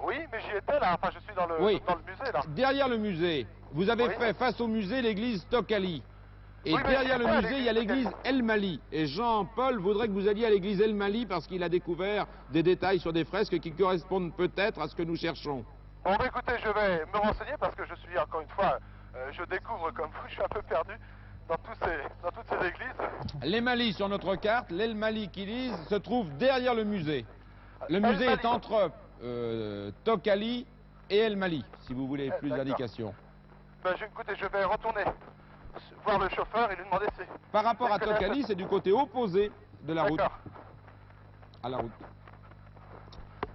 Oui, mais j'y étais là, enfin je suis dans le musée là. Derrière le musée, vous avez Oui. fait face au musée l'église Tokali. Et Oui, mais derrière c'est le quoi, musée, il y a l'église El Mali. Et Jean-Paul voudrait que vous alliez à l'église El Mali parce qu'il a découvert des détails sur des fresques qui correspondent peut-être à ce que nous cherchons. Bon, bah, écoutez, je vais me renseigner parce que je suis, encore une fois, je découvre comme vous, je suis un peu perdu dans toutes ces églises. Les Mali sur notre carte, l'El Mali Kilis se trouve derrière le musée. Le El musée Mali. est entre Tokali et El Mali, si vous voulez plus D'accord. d'indications. Ben, écoutez, je vais retourner voir le chauffeur et lui demander si... Par rapport à Est-ce que la- Tokali, c'est du côté opposé de la route. D'accord. À la route.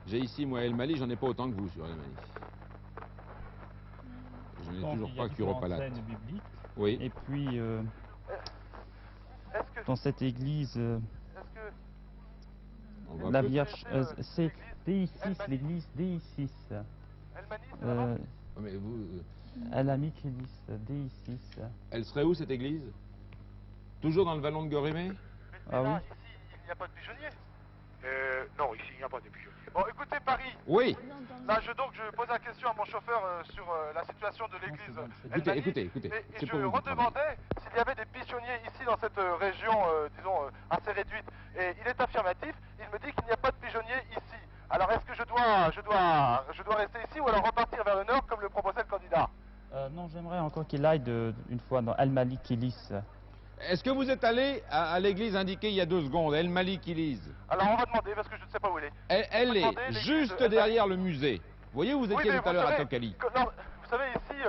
J'ai ici, moi, El Mali, j'en ai pas autant que vous sur El Mali. Je n'ai Donc, toujours il y a pas différentes Curopalate. scènes bibliques. Oui. Et puis, Est-ce que... dans cette église, Est-ce que... On va la peu- Vierge, c'est DI6, l'église DI6. El Mani, c'est là-bas Mais vous, El Amikilis, DI6. elle serait où cette église? Toujours dans le vallon de Gorémé? Mais Ah là, oui. ici, il n'y a pas de pigeonnier. Non, ici, il n'y a pas de pigeonniers. Bon, écoutez, Paris, Oui. là, je pose la question à mon chauffeur sur la situation de l'église El Écoutez, Mani. écoutez. Et c'est je pour vous. redemandais s'il y avait des pigeonniers ici dans cette région, disons, assez réduite. Et il est affirmatif, il me dit qu'il n'y a pas de pigeonniers ici. Alors est-ce que je dois rester ici ou alors repartir vers le nord comme le proposait le candidat? Non, j'aimerais encore qu'il aille une fois dans El Mali Kilis. Est-ce que vous êtes allé à l'église indiquée il y a 2 secondes, El Mali Kilis? Alors on va demander parce que je ne sais pas où il est. Elle est Attendez, l'église juste de El derrière le musée. Vous voyez, vous Oui, étiez mais tout à l'heure à savez, Tokali. non, vous savez, ici,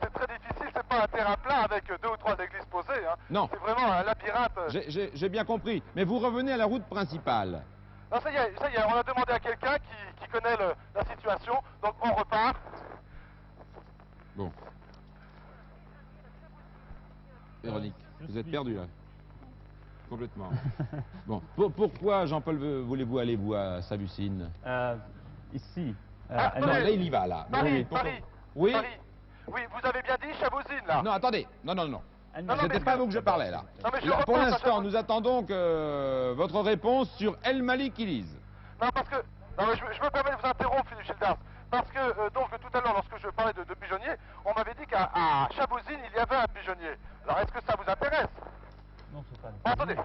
c'est très difficile, c'est pas un terrain plat avec 2 ou 3 églises posées. Hein. Non. C'est vraiment un labyrinthe. J'ai bien compris. Mais vous revenez à la route principale. Non, ça y est, on a demandé à quelqu'un qui connaît la situation, donc on repart. Bon. Véronique, vous êtes perdu là. Complètement. Bon. Pourquoi, Jean-Paul, voulez-vous aller, vous, à Savucine? Ici. Ah, El Non, attendez. là, il y va, là. Paris, Oui, pourquoi- Paris. Oui. Paris. Oui, vous avez bien dit Chabouzine, là. Non, attendez. Non. El Mali- Non, C'était mais pas ça- à vous que je parlais, là. Non, mais je Là, pour repense à l'instant, ça. nous attendons que votre réponse sur El Mali Kilis. Non, parce que... Non, mais je me permets de vous interrompre, Philippe Gildas. Parce que, donc, tout à l'heure, lorsque je parlais de pigeonniers, on m'avait dit qu'à Chabouzine, il y avait un pigeonnier. Alors, est-ce que ça vous intéresse? Non, c'est pas Bon, attendez.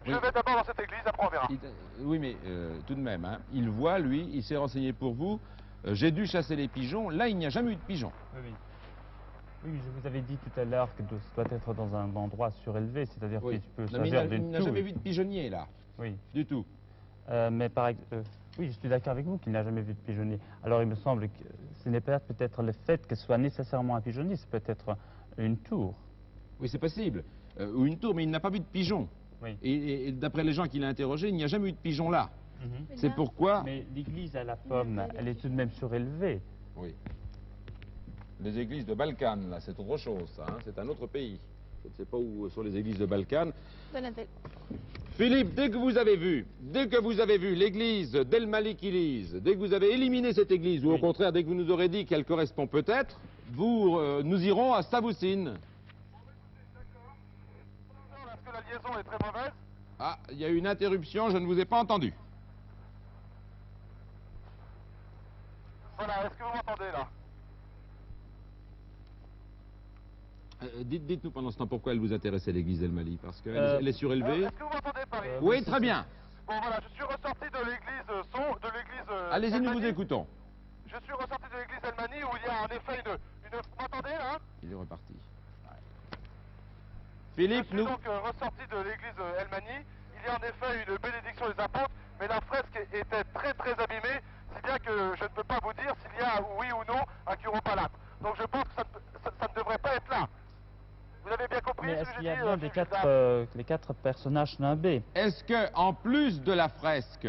Je Oui. vais d'abord dans cette église, après on verra. Oui, mais tout de même, hein, il voit, lui, il s'est renseigné pour vous. J'ai dû chasser les pigeons. Là, il n'y a jamais eu de pigeons. Oui. Oui, je vous avais dit tout à l'heure que ça doit être dans un endroit surélevé, c'est-à-dire que tu peux Non, mais choisir il d'une n'a tour. jamais vu de pigeonnier, là. Oui. Du tout. Mais oui, je suis d'accord avec vous qu'il n'a jamais vu de pigeonnier. Alors il me semble que ce n'est pas peut-être le fait que ce soit nécessairement un pigeonnier, c'est peut-être une tour. Oui, c'est possible. Ou une tour, mais il n'a pas vu de pigeons. Oui. Et d'après les gens qu'il a interrogés, il n'y a jamais eu de pigeons là. Mais C'est là- pourquoi... Mais l'église à la pomme, elle est tout de même surélevée. Oui. Les églises de Balkane, là, c'est autre chose, ça. Hein, c'est un autre pays. Je ne sais pas où sont les églises de Balkane. Donatelle. Philippe, dès que vous avez vu l'église d'El Malik Kilis, dès que vous avez éliminé cette église, ou au Oui. contraire, dès que vous nous aurez dit qu'elle correspond peut-être, nous irons à Savoucine. Est-ce que la liaison est très mauvaise? Ah, il y a eu une interruption, je ne vous ai pas entendu. Voilà, est-ce que vous m'entendez là? Dites-nous pendant ce temps pourquoi elle vous intéressait, l'église d'El Mali, parce qu'elle elle est surélevée. Est-ce que vous m'entendez, Paris? Oui, très bien. Bon voilà, je suis ressorti de l'église Allez-y, nous El vous Mani. écoutons. Je suis ressorti de l'église El Mani où il y a en effet une... Vous m'entendez m'entendez là? Il est reparti. Je Philippe, suis donc ressorti de l'église El-Mani. Il y a en effet une bénédiction des apôtres, mais la fresque était très très abîmée, si bien que je ne peux pas vous dire s'il y a oui ou non un curopalate. Donc je pense que ça ne devrait pas être là. Vous avez bien compris Mais ce est-ce que qu'il j'ai y a dit, bien Philippe Gildas? les quatre personnages nimbés? Est-ce que, en plus de la fresque,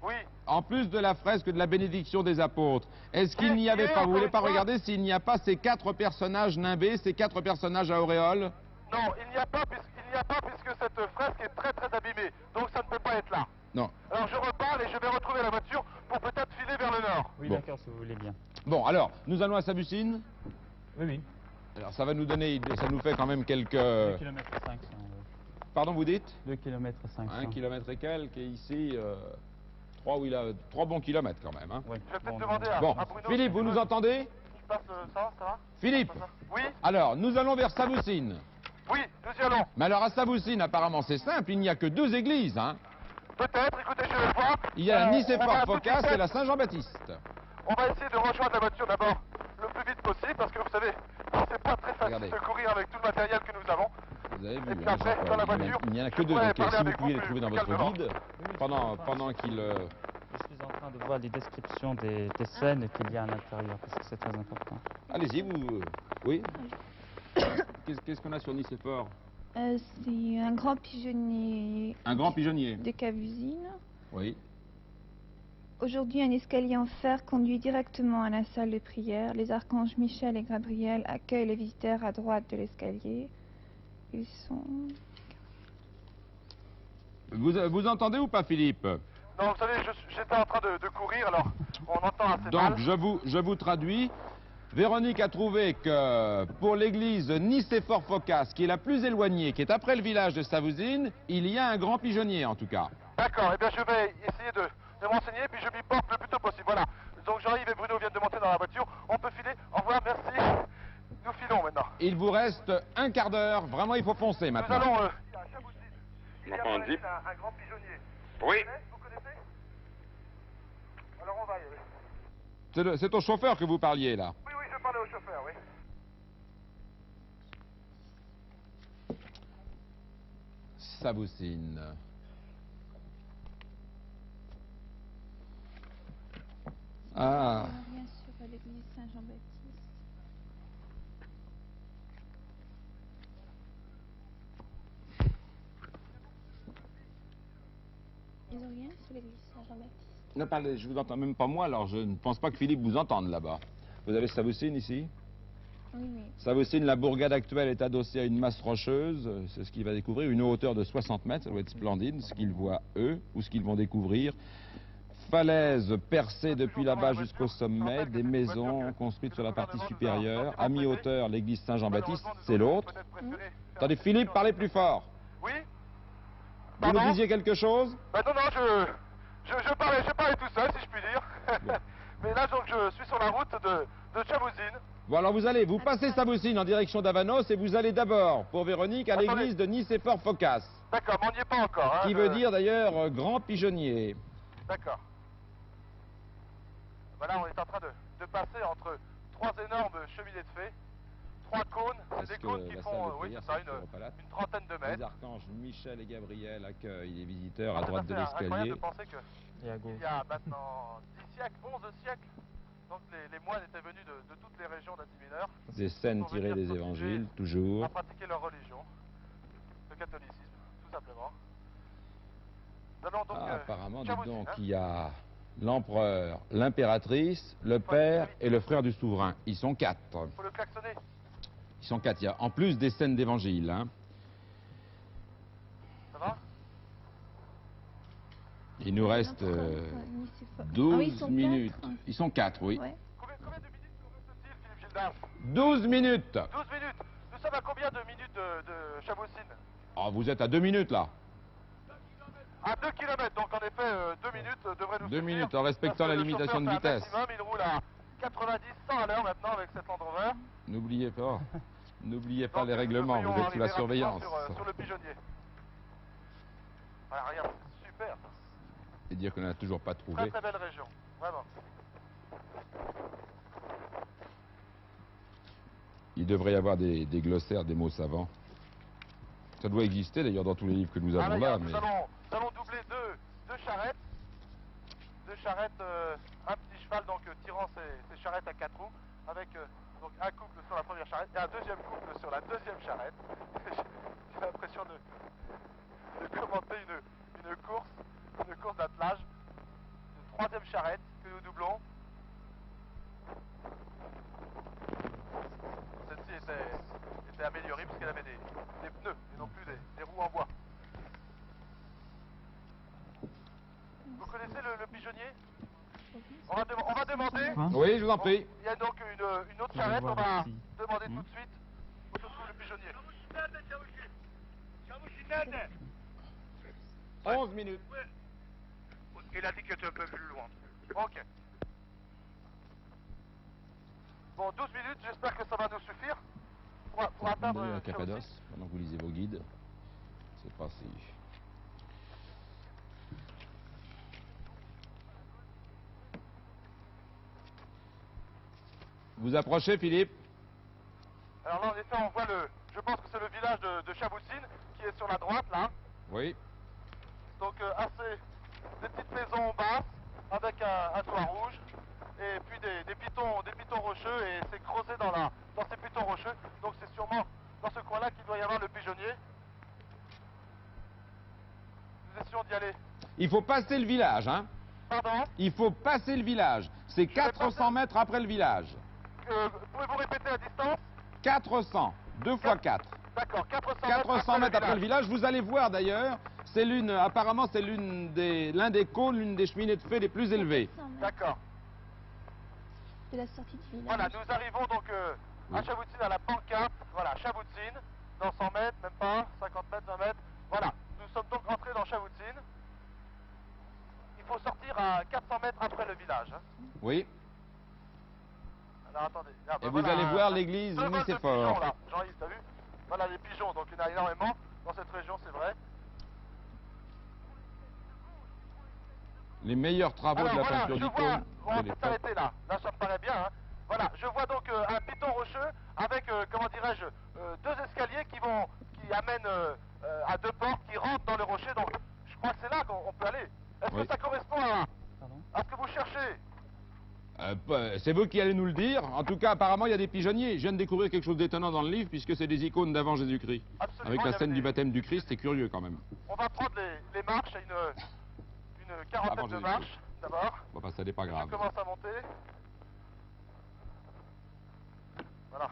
Oui. en plus de la fresque de la bénédiction des apôtres, est-ce qu'il Oui, n'y avait oui, pas, vous encore voulez une pas fois. regarder s'il n'y a pas ces 4 personnages nimbés, ces 4 personnages à auréole? Non, il n'y a pas puisque cette fresque est très très abîmée. Donc ça ne peut pas être là. Non. Alors je repars et je vais retrouver la voiture pour peut-être filer vers le nord. Oui, Bon. d'accord, si vous voulez bien. Bon, alors, nous allons à Sabucine. Oui, oui. Alors, ça va nous donner, ça nous fait quand même quelques... 2 km 500. Pardon, vous dites 2 km 500. 1 km et quelques, et ici, 3 bons kilomètres quand même. Hein. Ouais. Je vais peut-être Bon, demander à Bon, Bruno. Philippe, vous nous entendez? Je passe ça va? Philippe, Oui, alors, nous allons vers Saboussine. oui, nous y allons. Mais alors, à Saboussine, apparemment, c'est simple, il n'y a que 2 églises. Hein. Peut-être, écoutez, je vais le voir. Il y a la On va Nicéphore-Phocas tout et la Saint-Jean-Baptiste. On va essayer de rejoindre la voiture d'abord le plus vite possible parce que vous savez, c'est pas très facile Regardez. de courir avec tout le matériel que nous avons. Vous avez Et vu, puis hein, après, dans la Jean-Paul, voiture, il n'y en a je que 2, pourrais donc parler si vous avec pouviez vous les trouver dans plus votre calmement. guide, pendant qu'il... Je suis en train de voir les descriptions des scènes qu'il y a à l'intérieur, parce que c'est très important. Allez-y, vous... oui. Qu'est-ce qu'on a sur Nicéphore? C'est un grand pigeonnier Un grand pigeonnier. de Cavusine. Oui. Aujourd'hui, un escalier en fer conduit directement à la salle de prière. Les archanges Michel et Gabriel accueillent les visiteurs à droite de l'escalier. Ils sont... Vous entendez ou pas, Philippe? Non, vous savez, j'étais en train de courir, alors on entend assez Donc, mal. je vous traduis. Véronique a trouvé que pour l'église Nicéphore-Phocas, qui est la plus éloignée, qui est après le village de Savousine, il y a un grand pigeonnier, en tout cas. D'accord, eh bien je vais essayer de m'enseigner, puis je m'y porte le plus tôt possible. Voilà. Donc j'arrive et Bruno vient de monter dans la voiture. On peut filer. Au revoir, merci. Nous filons maintenant. Il vous reste un quart d'heure. Vraiment, il faut foncer Nous maintenant. allons... à Chabousine. Il y a M'entends, par Jeep ici un grand pigeonnier. Oui. Vous connaissez? Alors on va y aller. C'est au chauffeur que vous parliez, là. Oui, oui, je parlais au chauffeur, oui. Savousine. Ah. On revient sur l'église Saint-Jean-Baptiste. Ils ont rien sur l'église Saint-Jean-Baptiste. Ne parlez, je vous entends même pas moi, alors je ne pense pas que Philippe vous entende là-bas. Vous avez Savousine ici? Oui, oui. Savousine, la bourgade actuelle est adossée à une masse rocheuse, c'est ce qu'il va découvrir, une hauteur de 60 mètres, ça doit être splendide, ce qu'ils voient eux, ou ce qu'ils vont découvrir. Falaise percée depuis là-bas jusqu'au sommet, des maisons construites sur la partie supérieure, à mi-hauteur l'église Saint-Jean-Baptiste, c'est l'autre. Attendez, Philippe, parlez plus fort. Oui? Vous nous Pardon? disiez quelque chose? Bah non, je parlais tout seul, si je puis dire. Mais là, donc, je suis sur la route de Chabousine. Bon, alors vous passez Savousine en direction d'Avanos et vous allez d'abord, pour Véronique, à Attendez. l'église de Nicéphore-Phocas, D'accord, mais on n'y est pas encore. Hein, qui veut dire d'ailleurs grand pigeonnier. D'accord. Voilà, on est en train de passer entre 3 énormes cheminées de fées, 3 cônes. Parce C'est des que cônes qui la font, salle de oui, prière, c'est ça, c'est le Curopalate. une trentaine de Les mètres. archanges Michel et Gabriel accueillent les visiteurs à C'est droite de assez incroyable l'escalier. de penser que Et à gauche. il y a maintenant 10 siècles, 11 siècles, donc les moines étaient venus de toutes les régions d'Asie mineure Des scènes tirées des évangiles, toujours. à pratiquer leur religion, le catholicisme, tout simplement. Nous allons donc Ah, apparemment, dites Chabousine, donc, hein. il y a l'empereur, l'impératrice, le père et le frère du souverain. Ils sont 4. Faut le klaxonner. Ils sont 4. Il y a en plus des scènes d'évangile. Hein. Ça va? Il nous reste Nicéphore. 12 Ah oui, ils sont minutes. 4. Ils sont 4, oui. Ouais. Combien de minutes nous reste-t-il, Philippe Gildas? 12 minutes. 12 minutes. Nous sommes à combien de minutes de Chabousine? Ah, vous êtes à 2 minutes, là. À 2 km, donc en effet, 2 minutes devraient nous 2 suffire, minutes, en respectant parce que la le limitation de chauffeur fait un vitesse. maximum, il roule à 90, 100 à l'heure maintenant avec cette Land Rover. N'oubliez pas. N'oubliez pas Donc, les nous règlements, devrions vous êtes sous la arriver surveillance. rapidement sur le pigeonnier. Voilà, regarde, c'est super. Et dire qu'on n'a toujours pas Très trouvé. très belle région, vraiment. Il devrait y avoir des glossaires, des mots savants. Ça doit exister d'ailleurs dans tous les livres que nous avons là. Mais... Nous allons doubler deux charrettes. Deux charrettes, un petit cheval donc tirant ses charrettes à 4 roues, avec donc un couple sur la première charrette et un deuxième couple sur la deuxième charrette. J'ai l'impression de commenter une course d'attelage. Une troisième charrette que nous doublons. Celle-ci était améliorée puisqu'elle avait des pneus et non plus des roues en bois. Vous connaissez le pigeonnier? On va demander. Oui, je vous en prie. Il y a donc une autre charrette, on va demander tout de suite où se trouve le pigeonnier. 11 minutes. Il a dit que tu es un peu plus loin. Ok. Bon, 12 minutes, j'espère que ça va nous suffire pour atteindre... à Cappadoce, pendant que vous lisez vos guides. C'est parti. Vous approchez, Philippe? Alors là, en effet, on voit je pense que c'est le village de Chaboussine qui est sur la droite, là. Oui. Donc, des petites maisons basses avec un toit rouge. Et puis des pitons rocheux, et c'est creusé dans ces pitons rocheux. Donc c'est sûrement dans ce coin-là qu'il doit y avoir le pigeonnier. Nous essayons d'y aller. Il faut passer le village, hein? Pardon? Il faut passer le village. C'est 400 mètres après le village. Pouvez-vous répéter la distance? 400, 2 fois 4. D'accord, 400 mètres après le village. Vous allez voir d'ailleurs, apparemment c'est l'un des cônes, l'une des cheminées de feu les plus élevées. D'accord. De la sortie du village. Voilà, nous arrivons donc à Chaboutsine, à la pancarte. Voilà, Chaboutsine, dans 100 mètres, même pas, 50 mètres, 20 mètres. Voilà, nous sommes donc entrés dans Chaboutsine. Il faut sortir à 400 mètres après le village. Hein. Oui. Alors attendez. Là, Et vous allez voir l'église Nicéphore. Jean-Yves, t'as vu? Voilà les pigeons, donc il y en a énormément dans cette région, c'est vrai. Les meilleurs travaux de la peinture d'icône. On va s'arrêter là. Là, ça me paraît bien. Hein. Voilà, je vois donc un piton rocheux avec, comment dirais-je, deux escaliers qui amènent à deux portes qui rentrent dans le rocher. Donc, je crois que c'est là qu'on peut aller. Est-ce que ça correspond à ce que vous cherchez? C'est vous qui allez nous le dire. En tout cas, apparemment, il y a des pigeonniers. Je viens de découvrir quelque chose d'étonnant dans le livre, puisque c'est des icônes d'avant Jésus-Christ. Avec la scène du baptême du Christ, c'est curieux quand même. On va prendre les marches, une quarantaine de marches, d'abord. Bon, bah, ça n'est pas grave. Je commence à monter. Voilà.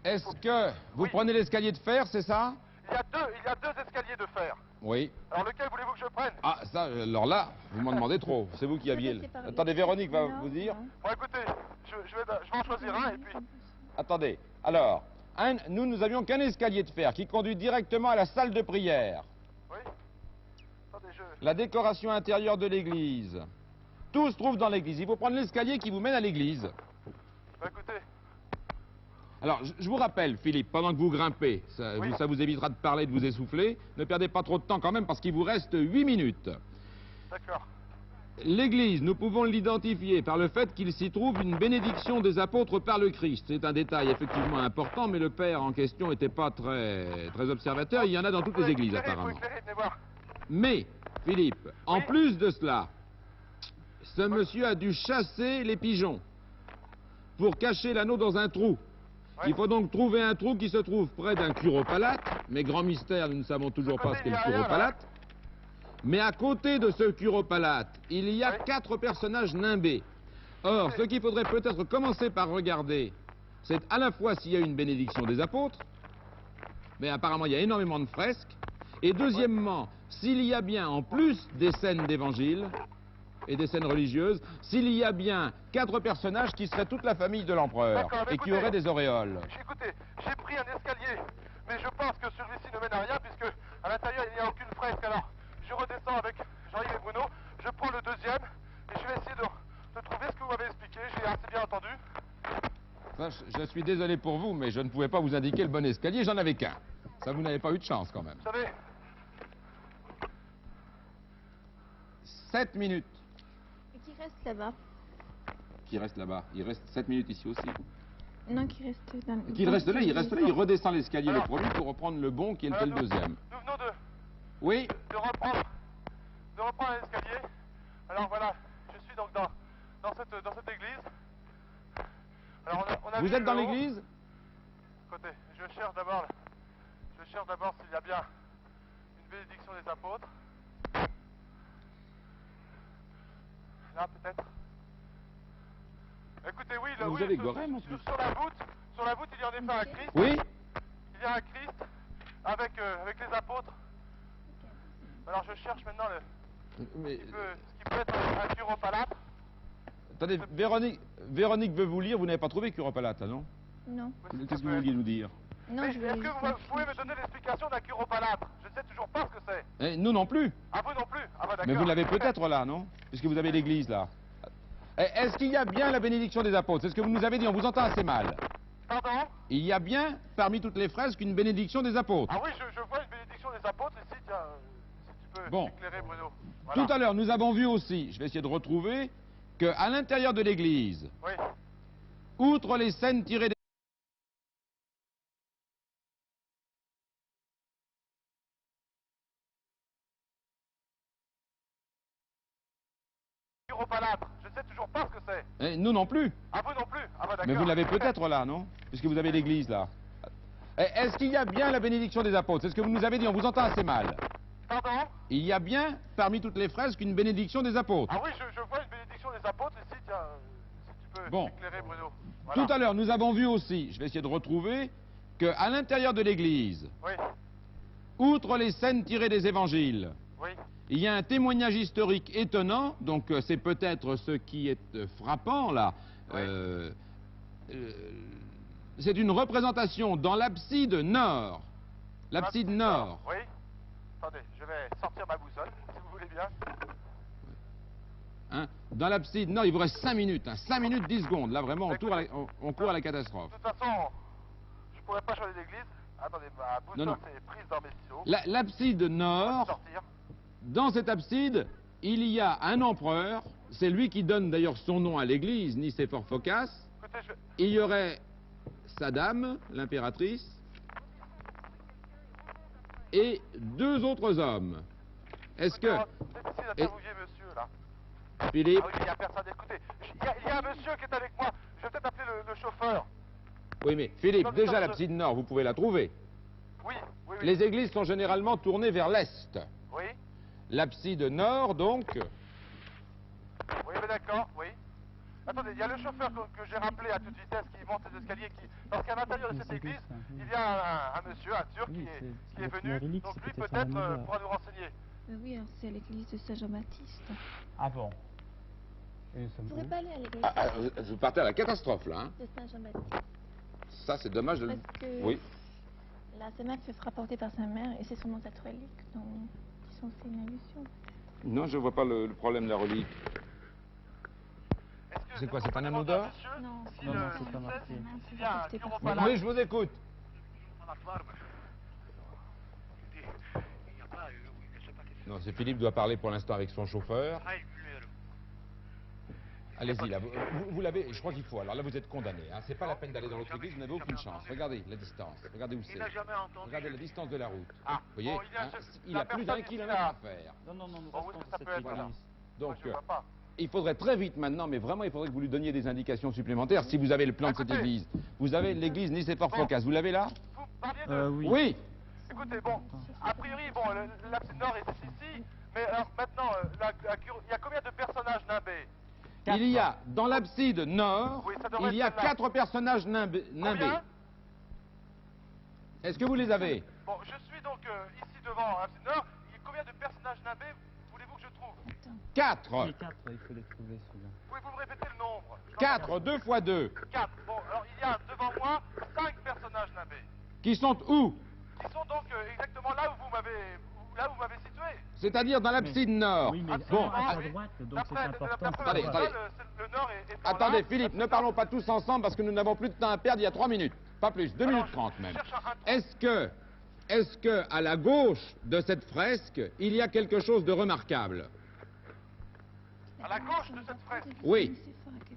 Est-ce que vous prenez l'escalier de fer, c'est ça? Il y a deux escaliers de fer. Oui. Alors lequel voulez-vous que je prenne? Ah, ça, alors là, vous m'en demandez trop. C'est vous qui aviez... Attendez, Véronique va vous dire. Bon, écoutez, je vais en choisir un et puis... Attendez. Alors, nous avions qu'un escalier de fer qui conduit directement à la salle de prière. Oui. Attendez, La décoration intérieure de l'église. Tout se trouve dans l'église. Il faut prendre l'escalier qui vous mène à l'église. Bah écoutez... Alors, je vous rappelle, Philippe, pendant que vous grimpez, ça vous évitera de parler, de vous essouffler, ne perdez pas trop de temps quand même, parce qu'il vous reste 8 minutes. D'accord. L'église, nous pouvons l'identifier par le fait qu'il s'y trouve une bénédiction des apôtres par le Christ. C'est un détail effectivement important, mais le père en question n'était pas très observateur. Il y en a dans toutes les églises, apparemment. Mais, Philippe, en plus de cela, ce monsieur a dû chasser les pigeons pour cacher l'anneau dans un trou. Il faut donc trouver un trou qui se trouve près d'un curopalate, mais grand mystère, nous ne savons toujours pas ce qu'est le curopalate. Mais à côté de ce curopalate, il y a 4 personnages nimbés. Or, ce qu'il faudrait peut-être commencer par regarder, c'est à la fois s'il y a une bénédiction des apôtres, mais apparemment il y a énormément de fresques, et deuxièmement, s'il y a bien, en plus des scènes d'évangile, et des scènes religieuses, s'il y a bien 4 personnages qui seraient toute la famille de l'empereur et qui auraient des auréoles. Écoutez, j'ai pris un escalier, mais je pense que celui-ci ne mène à rien puisque à l'intérieur il n'y a aucune fresque. Alors, je redescends avec Jean-Yves et Bruno, je prends le deuxième et je vais essayer de trouver ce que vous m'avez expliqué, j'ai assez bien entendu. Ça, je suis désolé pour vous, mais je ne pouvais pas vous indiquer le bon escalier, j'en avais qu'un. Ça, vous n'avez pas eu de chance quand même. Vous savez... 7 minutes. Et qui reste là-bas? Qui reste là-bas? Il reste 7 minutes ici aussi. Non, qu'il reste dans le... Qu'il reste là, il reste là, il redescend l'escalier le premier pour reprendre le bon qui est le deuxième. Nous venons Oui, de reprendre l'escalier. Alors voilà, je suis donc dans cette église. Alors on a vous vu êtes dans le haut. l'église? Écoutez, je cherche d'abord s'il y a bien une bénédiction des apôtres. Là peut-être. Écoutez, oui, Vous oui, avez Gorem, en plus. sur la voûte, il y a en effet un Christ. Oui. Il y a un Christ avec les apôtres. Alors je cherche maintenant Mais, ce qui peut être un curopalatre. attendez, Véronique veut vous lire, vous n'avez pas trouvé Curopalate, non? Non. Qu'est-ce que vous vouliez nous dire? Non, Mais je est-ce voulais... que vous pouvez me donner l'explication d'un curopalatre? Je ne sais toujours pas ce que c'est. Eh, nous non plus. Ah, vous non plus? Ah bah d'accord. Mais vous l'avez peut-être là, non? Puisque vous avez l'église là. Eh, est-ce qu'il y a bien la bénédiction des apôtres? C'est ce que vous nous avez dit, on vous entend assez mal. Pardon? Il y a bien, parmi toutes les fresques, une bénédiction des apôtres. Ah oui, je vois une bénédiction des apôtres ici, tiens, si tu peux Bon. éclairer Bruno. Voilà. Tout à l'heure, nous avons vu aussi, je vais essayer de retrouver, qu'à l'intérieur de l'église, Oui. outre les scènes tirées des... Curopalatre, je ne sais toujours pas ce que c'est. Eh, nous non plus. Ah, vous non plus? Ah bah d'accord. Mais vous l'avez peut-être là, non? Puisque vous avez l'église là. Eh, est-ce qu'il y a bien la bénédiction des apôtres? C'est ce que vous nous avez dit, on vous entend assez mal. Pardon? Il y a bien, parmi toutes les fresques, une bénédiction des apôtres. Ah oui, je vois une bénédiction des apôtres ici, tiens, si tu peux Bon. éclairer Bruno. Voilà. Tout à l'heure, nous avons vu aussi, je vais essayer de retrouver, qu'à l'intérieur de l'église, Oui, outre les scènes tirées des évangiles, oui. il y a un témoignage historique étonnant, donc c'est peut-être ce qui est frappant là. Oui. C'est une représentation dans l'abside nord. L'abside nord. Oui. Attendez, je vais sortir ma boussole, si vous voulez bien. Hein, dans l'abside nord, il vous reste 5 minutes. Hein, 5 minutes, 10 secondes. Là, vraiment, on court à la catastrophe. De toute façon, je pourrais pas changer d'église. Attendez, ma boussole Non. c'est prise dans mes stylos. L'abside nord, Sortir. dans cette abside, il y a un empereur. C'est lui qui donne d'ailleurs son nom à l'église, Nicéphore Phocas. Écoutez, Il y aurait sa dame, l'impératrice, et 2 autres hommes. Est-ce que... C'est ici d'interviewer monsieur, là. Philippe, Ah oui, il n'y a personne. Écoutez, il y a un monsieur qui est avec moi. Je vais peut-être appeler le chauffeur. oui mais Philippe, Non, déjà non, l'abside nord, vous pouvez la trouver. Oui, oui, oui. Les églises sont généralement tournées vers l'est. Oui, L'abside nord, donc, oui, mais d'accord, oui. Attendez, il y a le chauffeur que j'ai rappelé à toute vitesse qui monte les escaliers, parce qu'à l'intérieur de cette église, il y a un monsieur, un turc, qui est venu. Donc lui, peut-être, pourra nous renseigner. Oui, alors c'est à l'église de Saint-Jean-Baptiste. Ah bon. Et nous Vous sommes pourrez où? pas aller à l'église vous partez à la catastrophe, là. Hein. de Saint-Jean-Baptiste. Ça, c'est dommage de... Parce que Oui. la Sainte-Mère fait rapporter par sa mère et c'est son nom catholique, donc disons c'est une allusion. Non, je vois pas le problème de la relique. C'est quoi, c'est un anneau d'or? Non, Non, non, c'est pas marqué. Il y a un Rapporté par sa curopalatre. Oui, je vous écoute. La forme. Je dis, il n'y a pas, je ne sais pas qu'est-ce que Non, c'est Philippe doit parler pour l'instant avec son chauffeur. c'est. Ah, une lumière. Allez-y, là, vous l'avez, je crois qu'il faut. Alors là, vous êtes condamné. Hein. C'est pas la peine d'aller dans l'autre église, vous n'avez aucune chance. Regardez la distance, regardez où Il c'est. n'a jamais entendu. Regardez la distance de la route. Ah, Vous voyez, bon, il la a plus personne d'1 ici, kilomètre là. à faire. Non, non, non, nous Bon, où est-ce restons que ça dans peut cette être, alors? église. Donc, Je vois pas. il faudrait très vite maintenant, mais vraiment, il faudrait que vous lui donniez des indications supplémentaires si vous avez le plan de cette Écoutez. église. Vous avez l'église Nicéphore Bon. Phocas, vous l'avez là? Vous parliez de... Oui. Oui. Écoutez, bon, a priori, bon, l'abside nord est ici, mais alors maintenant, il y a combien de personnages nimbés? Il y a, dans l'abside nord, Oui, ça devrait il y a être celle-là. 4 personnages nimbés. Combien? Est-ce que vous les avez? Bon, je suis donc ici devant l'abside nord. Combien de personnages nimbés voulez-vous que je trouve? 4. Les 4, il faut les trouver, ceux-là. Pouvez-vous me répéter le nombre? 4, 2 fois 2. 4. Bon, alors il y a devant moi 5 personnages nimbés. Qui sont où? Ils sont donc exactement là où vous m'avez situé. C'est-à-dire dans l'abside nord. Oui, mais Bon, à oui. droite, donc c'est D'après important. Attendez, le attendez. nord est par Attendez, là. Philippe, ne parlons pas tous ensemble parce que nous n'avons plus de temps à perdre, il y a 3 minutes. Pas plus, 2 Alors, minutes je 30 même. cherche un trou. Est-ce que, à la gauche de cette fresque, il y a quelque chose de remarquable? À la gauche de cette fresque. Oui.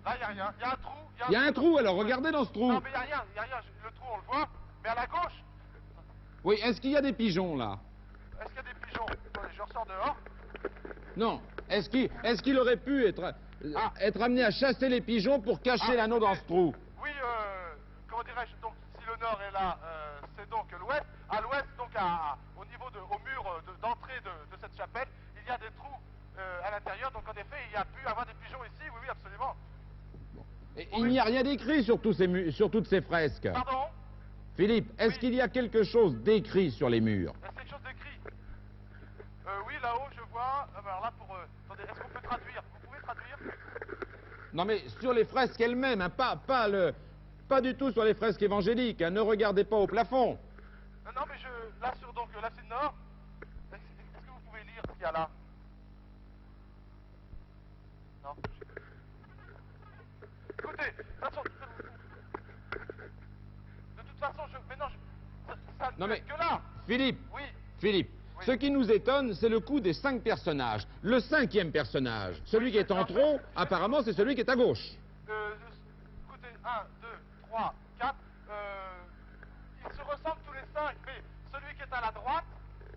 Là, il n'y a rien. Il y a un trou. Il y a un trou, alors regardez dans ce trou. Non, mais il n'y a rien. Il n'y a rien. Le trou, on le voit. Mais à la gauche, Oui, est-ce qu'il y a des pigeons là? est-ce qu'il y a des pigeons? Attendez, je ressors dehors. Non. Est-ce qu'il aurait pu être amené à chasser les pigeons pour cacher l'anneau dans ce trou? Oui, comment dirais-je, donc si le nord est là, c'est donc l'ouest. À l'ouest, donc au niveau au mur d'entrée de cette chapelle, il y a des trous à l'intérieur. Donc en effet, il y a pu avoir des pigeons ici, oui, oui, absolument. Et il n'y a rien d'écrit sur toutes ces fresques. Pardon? Philippe, est-ce Oui. qu'il y a quelque chose d'écrit sur les murs? Est-ce quelque chose d'écrit? Oui, là-haut, je vois. Alors là, attendez, est-ce qu'on peut traduire? Vous pouvez traduire? Non mais sur les fresques elles-mêmes, hein, pas du tout sur les fresques évangéliques, hein, ne regardez pas au plafond. Non, mais là, là, c'est le nord. Est-ce que vous pouvez lire ce qu'il y a là? Non. Écoutez, de toute façon, ça ne Non, fait mais- que là. Philippe, Oui. Philippe, Oui. ce qui nous étonne, c'est le coup des 5 personnages. Le 5e personnage, celui qui est en trop, apparemment c'est celui qui est à gauche. Écoutez, 1, 2, 3, 4. Ils se ressemblent tous les 5, mais celui qui est à la droite,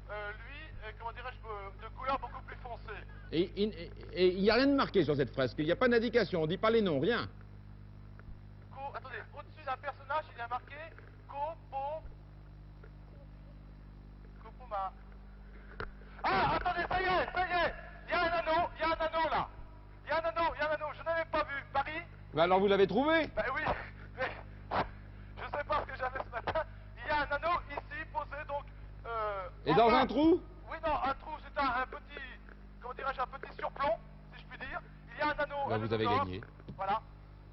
lui, comment dirais-je, de couleur beaucoup plus foncée. Et il n'y a rien de marqué sur cette fresque, il n'y a pas d'indication, on ne dit pas les noms, rien. Attendez, au-dessus d'un personnage, il y a marqué Kopoma. Ah, attendez, ça y est, il y a un anneau là. Il y a un anneau, je n'avais pas vu. Paris? Bah alors vous l'avez trouvé? Ben oui, mais je sais pas ce que j'avais ce matin. Il y a un anneau ici, posé donc... Et dans un trou? Oui, non, un trou, c'est un petit... Comment dirais-je, un petit surplomb, si je puis dire. Il y a un anneau... Bah, un vous anneau avez d'or. gagné. Voilà.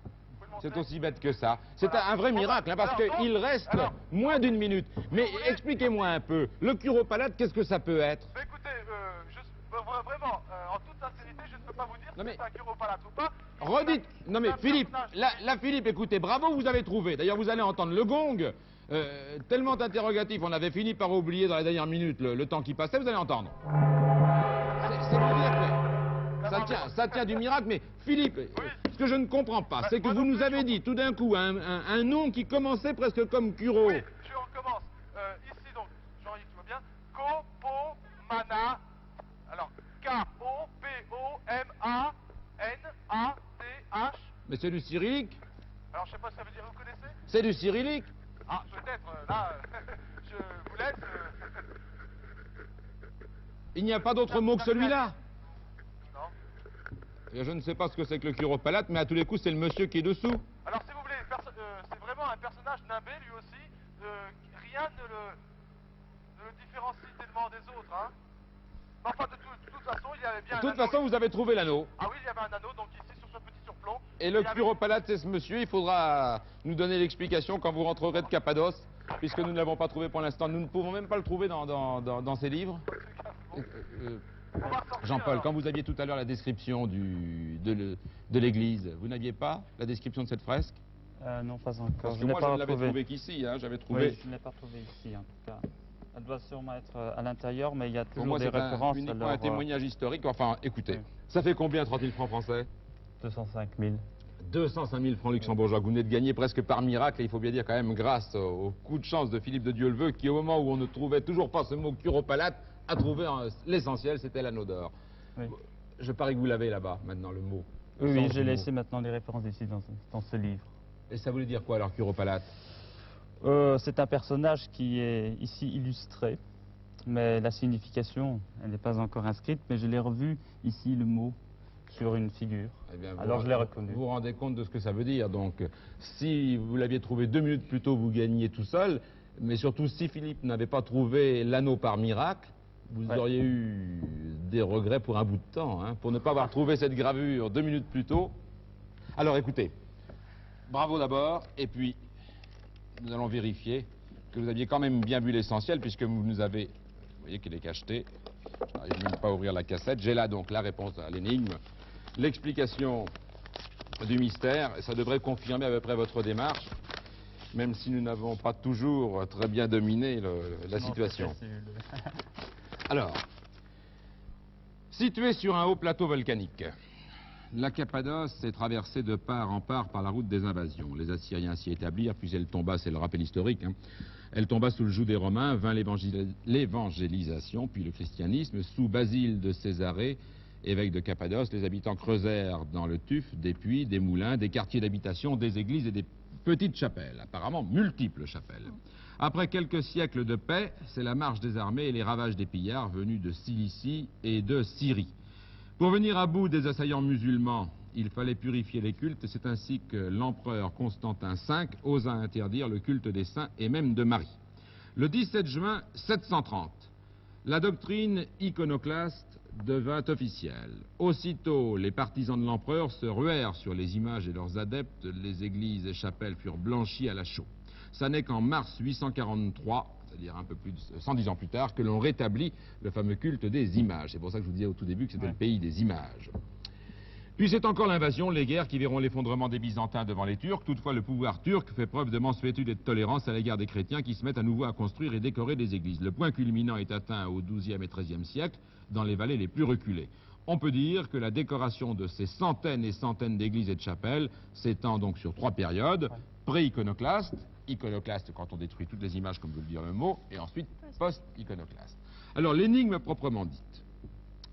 Vous pouvez le C'est montrer. aussi bête que ça. C'est Voilà. un vrai miracle, hein, parce Alors, qu'il reste alors, moins d'une minute. Mais voulez- expliquez-moi un peu, le curopalate, qu'est-ce que ça peut être? Mais écoutez, vraiment, en toute sincérité, je ne peux pas vous dire Non, si mais- c'est un curopalate ou pas. Redites, non mais C'est un Philippe, personnage. là Philippe, écoutez, bravo, vous avez trouvé. D'ailleurs, vous allez entendre le gong. Tellement interrogatif, on avait fini par oublier dans la dernière minute le temps qui passait, vous allez entendre. C'est pour dire que ça tient du miracle, mais Philippe, ce que je ne comprends pas, c'est que moi vous non nous plus, avez dit tout d'un coup un nom qui commençait presque comme Curo. Oui, je recommence. Ici donc, Jean-Yves, tu vois bien. Kopomana. Alors, K-O-P-O-M-A-N-A-T-H. Mais c'est du cyrillique. Alors, je sais pas si ça veut dire, vous connaissez? C'est du cyrillique. Ah, peut-être, là, je vous laisse. Il n'y a pas d'autre mot que celui-là. Non. Et je ne sais pas ce que c'est que le curopalate, mais à tous les coups, c'est le monsieur qui est dessous. Alors, si vous voulez, c'est vraiment un personnage nimbé, lui aussi. Rien ne le différencie tellement des autres, hein. Mais enfin, de toute façon, il y avait bien De un toute anneau. façon, vous avez trouvé l'anneau. Ah oui, il y avait un anneau, donc ici, sur ce petit surplomb. Et le il y avait- curopalate, c'est ce monsieur. Il faudra nous donner l'explication quand vous rentrerez de Cappadoce, puisque nous ne l'avons pas trouvé pour l'instant. Nous ne pouvons même pas le trouver dans ces livres. On va ressortir, Jean-Paul, alors. quand vous aviez tout à l'heure la description de l'église, vous n'aviez pas la description de cette fresque? Non, pas encore. Parce Je que n'ai moi, pas je ne l'avais retrouvé. trouvé qu'ici. Hein, j'avais trouvé... Oui, je ne l'ai pas trouvé ici, en tout cas. Elle doit sûrement être à l'intérieur, mais il y a Pour toujours moi, des c'est références. uniquement alors, un témoignage historique. Enfin, écoutez, oui. ça fait combien 30 000 francs français? 205 000. 205 000 francs luxembourgeois. Vous venez de gagner presque par miracle, et il faut bien dire quand même grâce au coup de chance de Philippe de Dieuleveux, qui au moment où on ne trouvait toujours pas ce mot curopalate, a trouvé l'essentiel, c'était l'anneau d'or. Oui. Je parie que vous l'avez là-bas, maintenant, le mot. Oui, Le oui, sens j'ai du laissé mot. maintenant les références ici dans ce livre. Et ça voulait dire quoi alors, curopalate? C'est un personnage qui est ici illustré, mais la signification, elle n'est pas encore inscrite, mais je l'ai revu ici, le mot, sur une figure. Eh bien, Alors je l'ai reconnu. Vous vous rendez compte de ce que ça veut dire. Donc, si vous l'aviez trouvé 2 minutes plus tôt, vous gagnez tout seul. Mais surtout, si Philippe n'avait pas trouvé l'anneau par miracle, vous Ouais. auriez eu des regrets pour un bout de temps, hein, pour ne pas avoir trouvé cette gravure 2 minutes plus tôt. Alors, écoutez, bravo d'abord, et puis nous allons vérifier que vous aviez quand même bien vu l'essentiel, puisque vous nous avez... Vous voyez qu'il est cacheté. Je n'arrive même pas à ouvrir la cassette. J'ai là donc la réponse à l'énigme, l'explication du mystère. Ça devrait confirmer à peu près votre démarche, même si nous n'avons pas toujours très bien dominé la Non, situation. c'est facile. Alors, situé sur un haut plateau volcanique, la Cappadoce est traversée de part en part par la route des invasions. Les Assyriens s'y établirent, puis elle tomba, c'est le rappel historique, hein. Elle tomba sous le joug des Romains, vint l'évangélisation, puis le christianisme. Sous Basile de Césarée, évêque de Cappadoce, les habitants creusèrent dans le tuf des puits, des moulins, des quartiers d'habitation, des églises et des petites chapelles, apparemment multiples chapelles. Après quelques siècles de paix, c'est la marche des armées et les ravages des pillards venus de Cilicie et de Syrie. Pour venir à bout des assaillants musulmans, il fallait purifier les cultes, et c'est ainsi que l'empereur Constantin V osa interdire le culte des saints et même de Marie. Le 17 juin 730, la doctrine iconoclaste devint officielle. Aussitôt, les partisans de l'empereur se ruèrent sur les images et leurs adeptes, les églises et chapelles furent blanchies à la chaux. Ça n'est qu'en mars 843, c'est-à-dire un peu plus de 110 ans plus tard, que l'on rétablit le fameux culte des images. C'est pour ça que je vous disais au tout début que c'était le pays des images. Puis c'est encore l'invasion, les guerres qui verront l'effondrement des Byzantins devant les Turcs. Toutefois, le pouvoir turc fait preuve de mansuétude et de tolérance à l'égard des chrétiens qui se mettent à nouveau à construire et décorer des églises. Le point culminant est atteint au XIIe et XIIIe siècle, dans les vallées les plus reculées. On peut dire que la décoration de ces centaines et centaines d'églises et de chapelles s'étend donc sur 3 périodes. Pré-iconoclaste, iconoclaste quand on détruit toutes les images, comme veut le dire le mot, et ensuite post-iconoclaste. Alors, l'énigme proprement dite.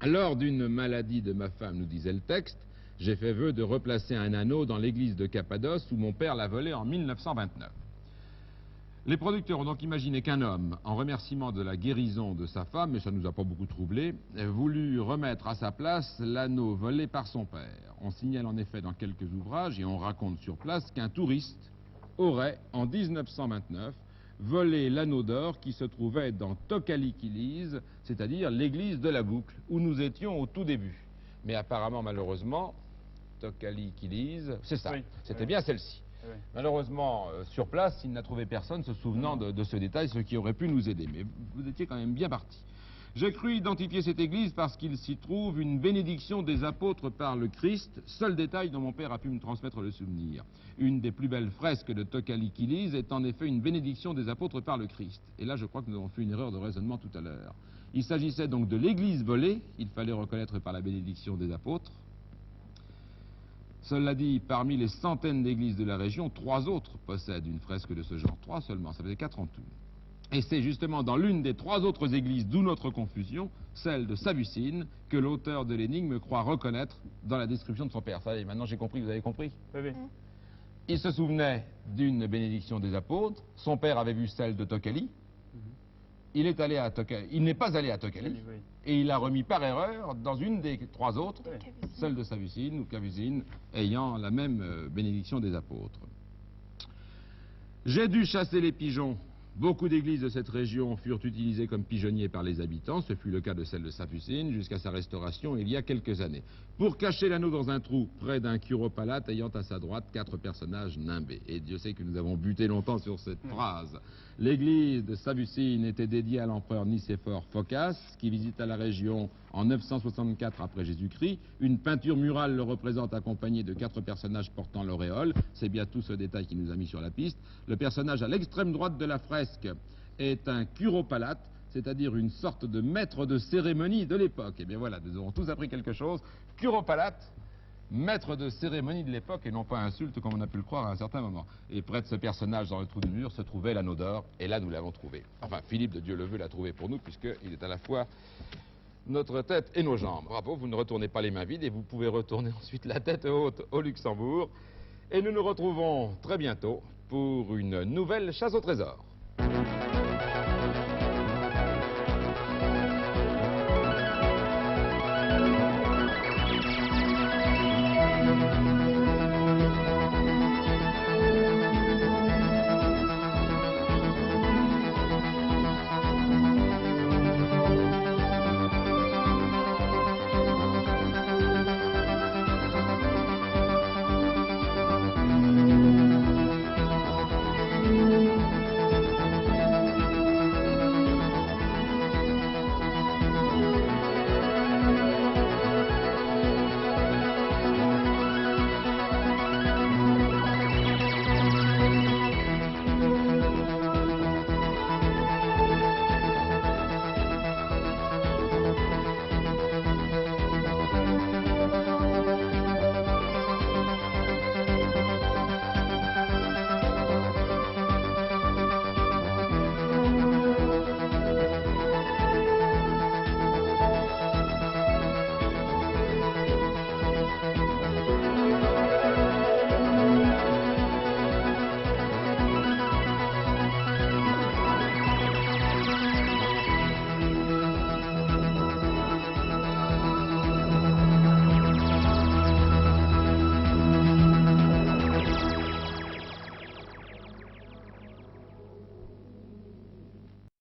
Lors d'une maladie de ma femme, nous disait le texte, j'ai fait vœu de replacer un anneau dans l'église de Cappadoce où mon père l'a volé en 1929. Les producteurs ont donc imaginé qu'un homme, en remerciement de la guérison de sa femme, mais ça ne nous a pas beaucoup troublé, voulut remettre à sa place l'anneau volé par son père. On signale en effet dans quelques ouvrages, et on raconte sur place, qu'un touriste aurait, en 1929, volé l'anneau d'or qui se trouvait dans Tokali-Kilise, c'est-à-dire l'église de la Boucle, où nous étions au tout début. Mais apparemment, malheureusement, Tokali-Kilise, c'est ça, oui, c'était bien celle-ci. Oui. Malheureusement, sur place, il n'a trouvé personne se souvenant de ce détail, ce qui aurait pu nous aider. Mais vous étiez quand même bien parti. J'ai cru identifier cette église parce qu'il s'y trouve une bénédiction des apôtres par le Christ, seul détail dont mon père a pu me transmettre le souvenir. Une des plus belles fresques de Tokali-Kilise est en effet une bénédiction des apôtres par le Christ. Et là, je crois que nous avons fait une erreur de raisonnement tout à l'heure. Il s'agissait donc de l'église volée, il fallait reconnaître par la bénédiction des apôtres. Cela dit, parmi les centaines d'églises de la région, 3 autres possèdent une fresque de ce genre. 3 seulement, ça faisait 4 en tout. Et c'est justement dans l'une des 3 autres églises, d'où notre confusion, celle de Savucine, que l'auteur de l'énigme croit reconnaître dans la description de son père. Ça y est, maintenant j'ai compris, vous avez compris? Oui, oui. Il se souvenait d'une bénédiction des apôtres, son père avait vu celle de Tokali, il est allé à Tokali, il n'est pas allé à Tokali, oui, oui. Et il a remis par erreur dans une des 3 autres, oui, celle de Savucine ou Cavusine, ayant la même bénédiction des apôtres. J'ai dû chasser les pigeons. Beaucoup d'églises de cette région furent utilisées comme pigeonniers par les habitants. Ce fut le cas de celle de Savucine jusqu'à sa restauration il y a quelques années. Pour cacher l'anneau dans un trou près d'un curopalate ayant à sa droite 4 personnages nimbés. Et Dieu sait que nous avons buté longtemps sur cette phrase. L'église de Savucine était dédiée à l'empereur Nicéphore Phocas, qui visita la région en 964 après Jésus-Christ. Une peinture murale le représente accompagné de 4 personnages portant l'auréole. C'est bien tout ce détail qui nous a mis sur la piste. Le personnage à l'extrême droite de la fresque est un curopalate, c'est-à-dire une sorte de maître de cérémonie de l'époque. Et bien voilà, nous avons tous appris quelque chose. Curopalate, maître de cérémonie de l'époque, et non pas insulte comme on a pu le croire à un certain moment. Et près de ce personnage, dans le trou du mur, se trouvait l'anneau d'or, et là nous l'avons trouvé. Enfin, Philippe de Dieu le veut l'a trouvé pour nous, puisqu'il est à la fois notre tête et nos jambes. Bravo, vous ne retournez pas les mains vides, et vous pouvez retourner ensuite la tête haute au Luxembourg. Et nous nous retrouvons très bientôt pour une nouvelle chasse au trésor.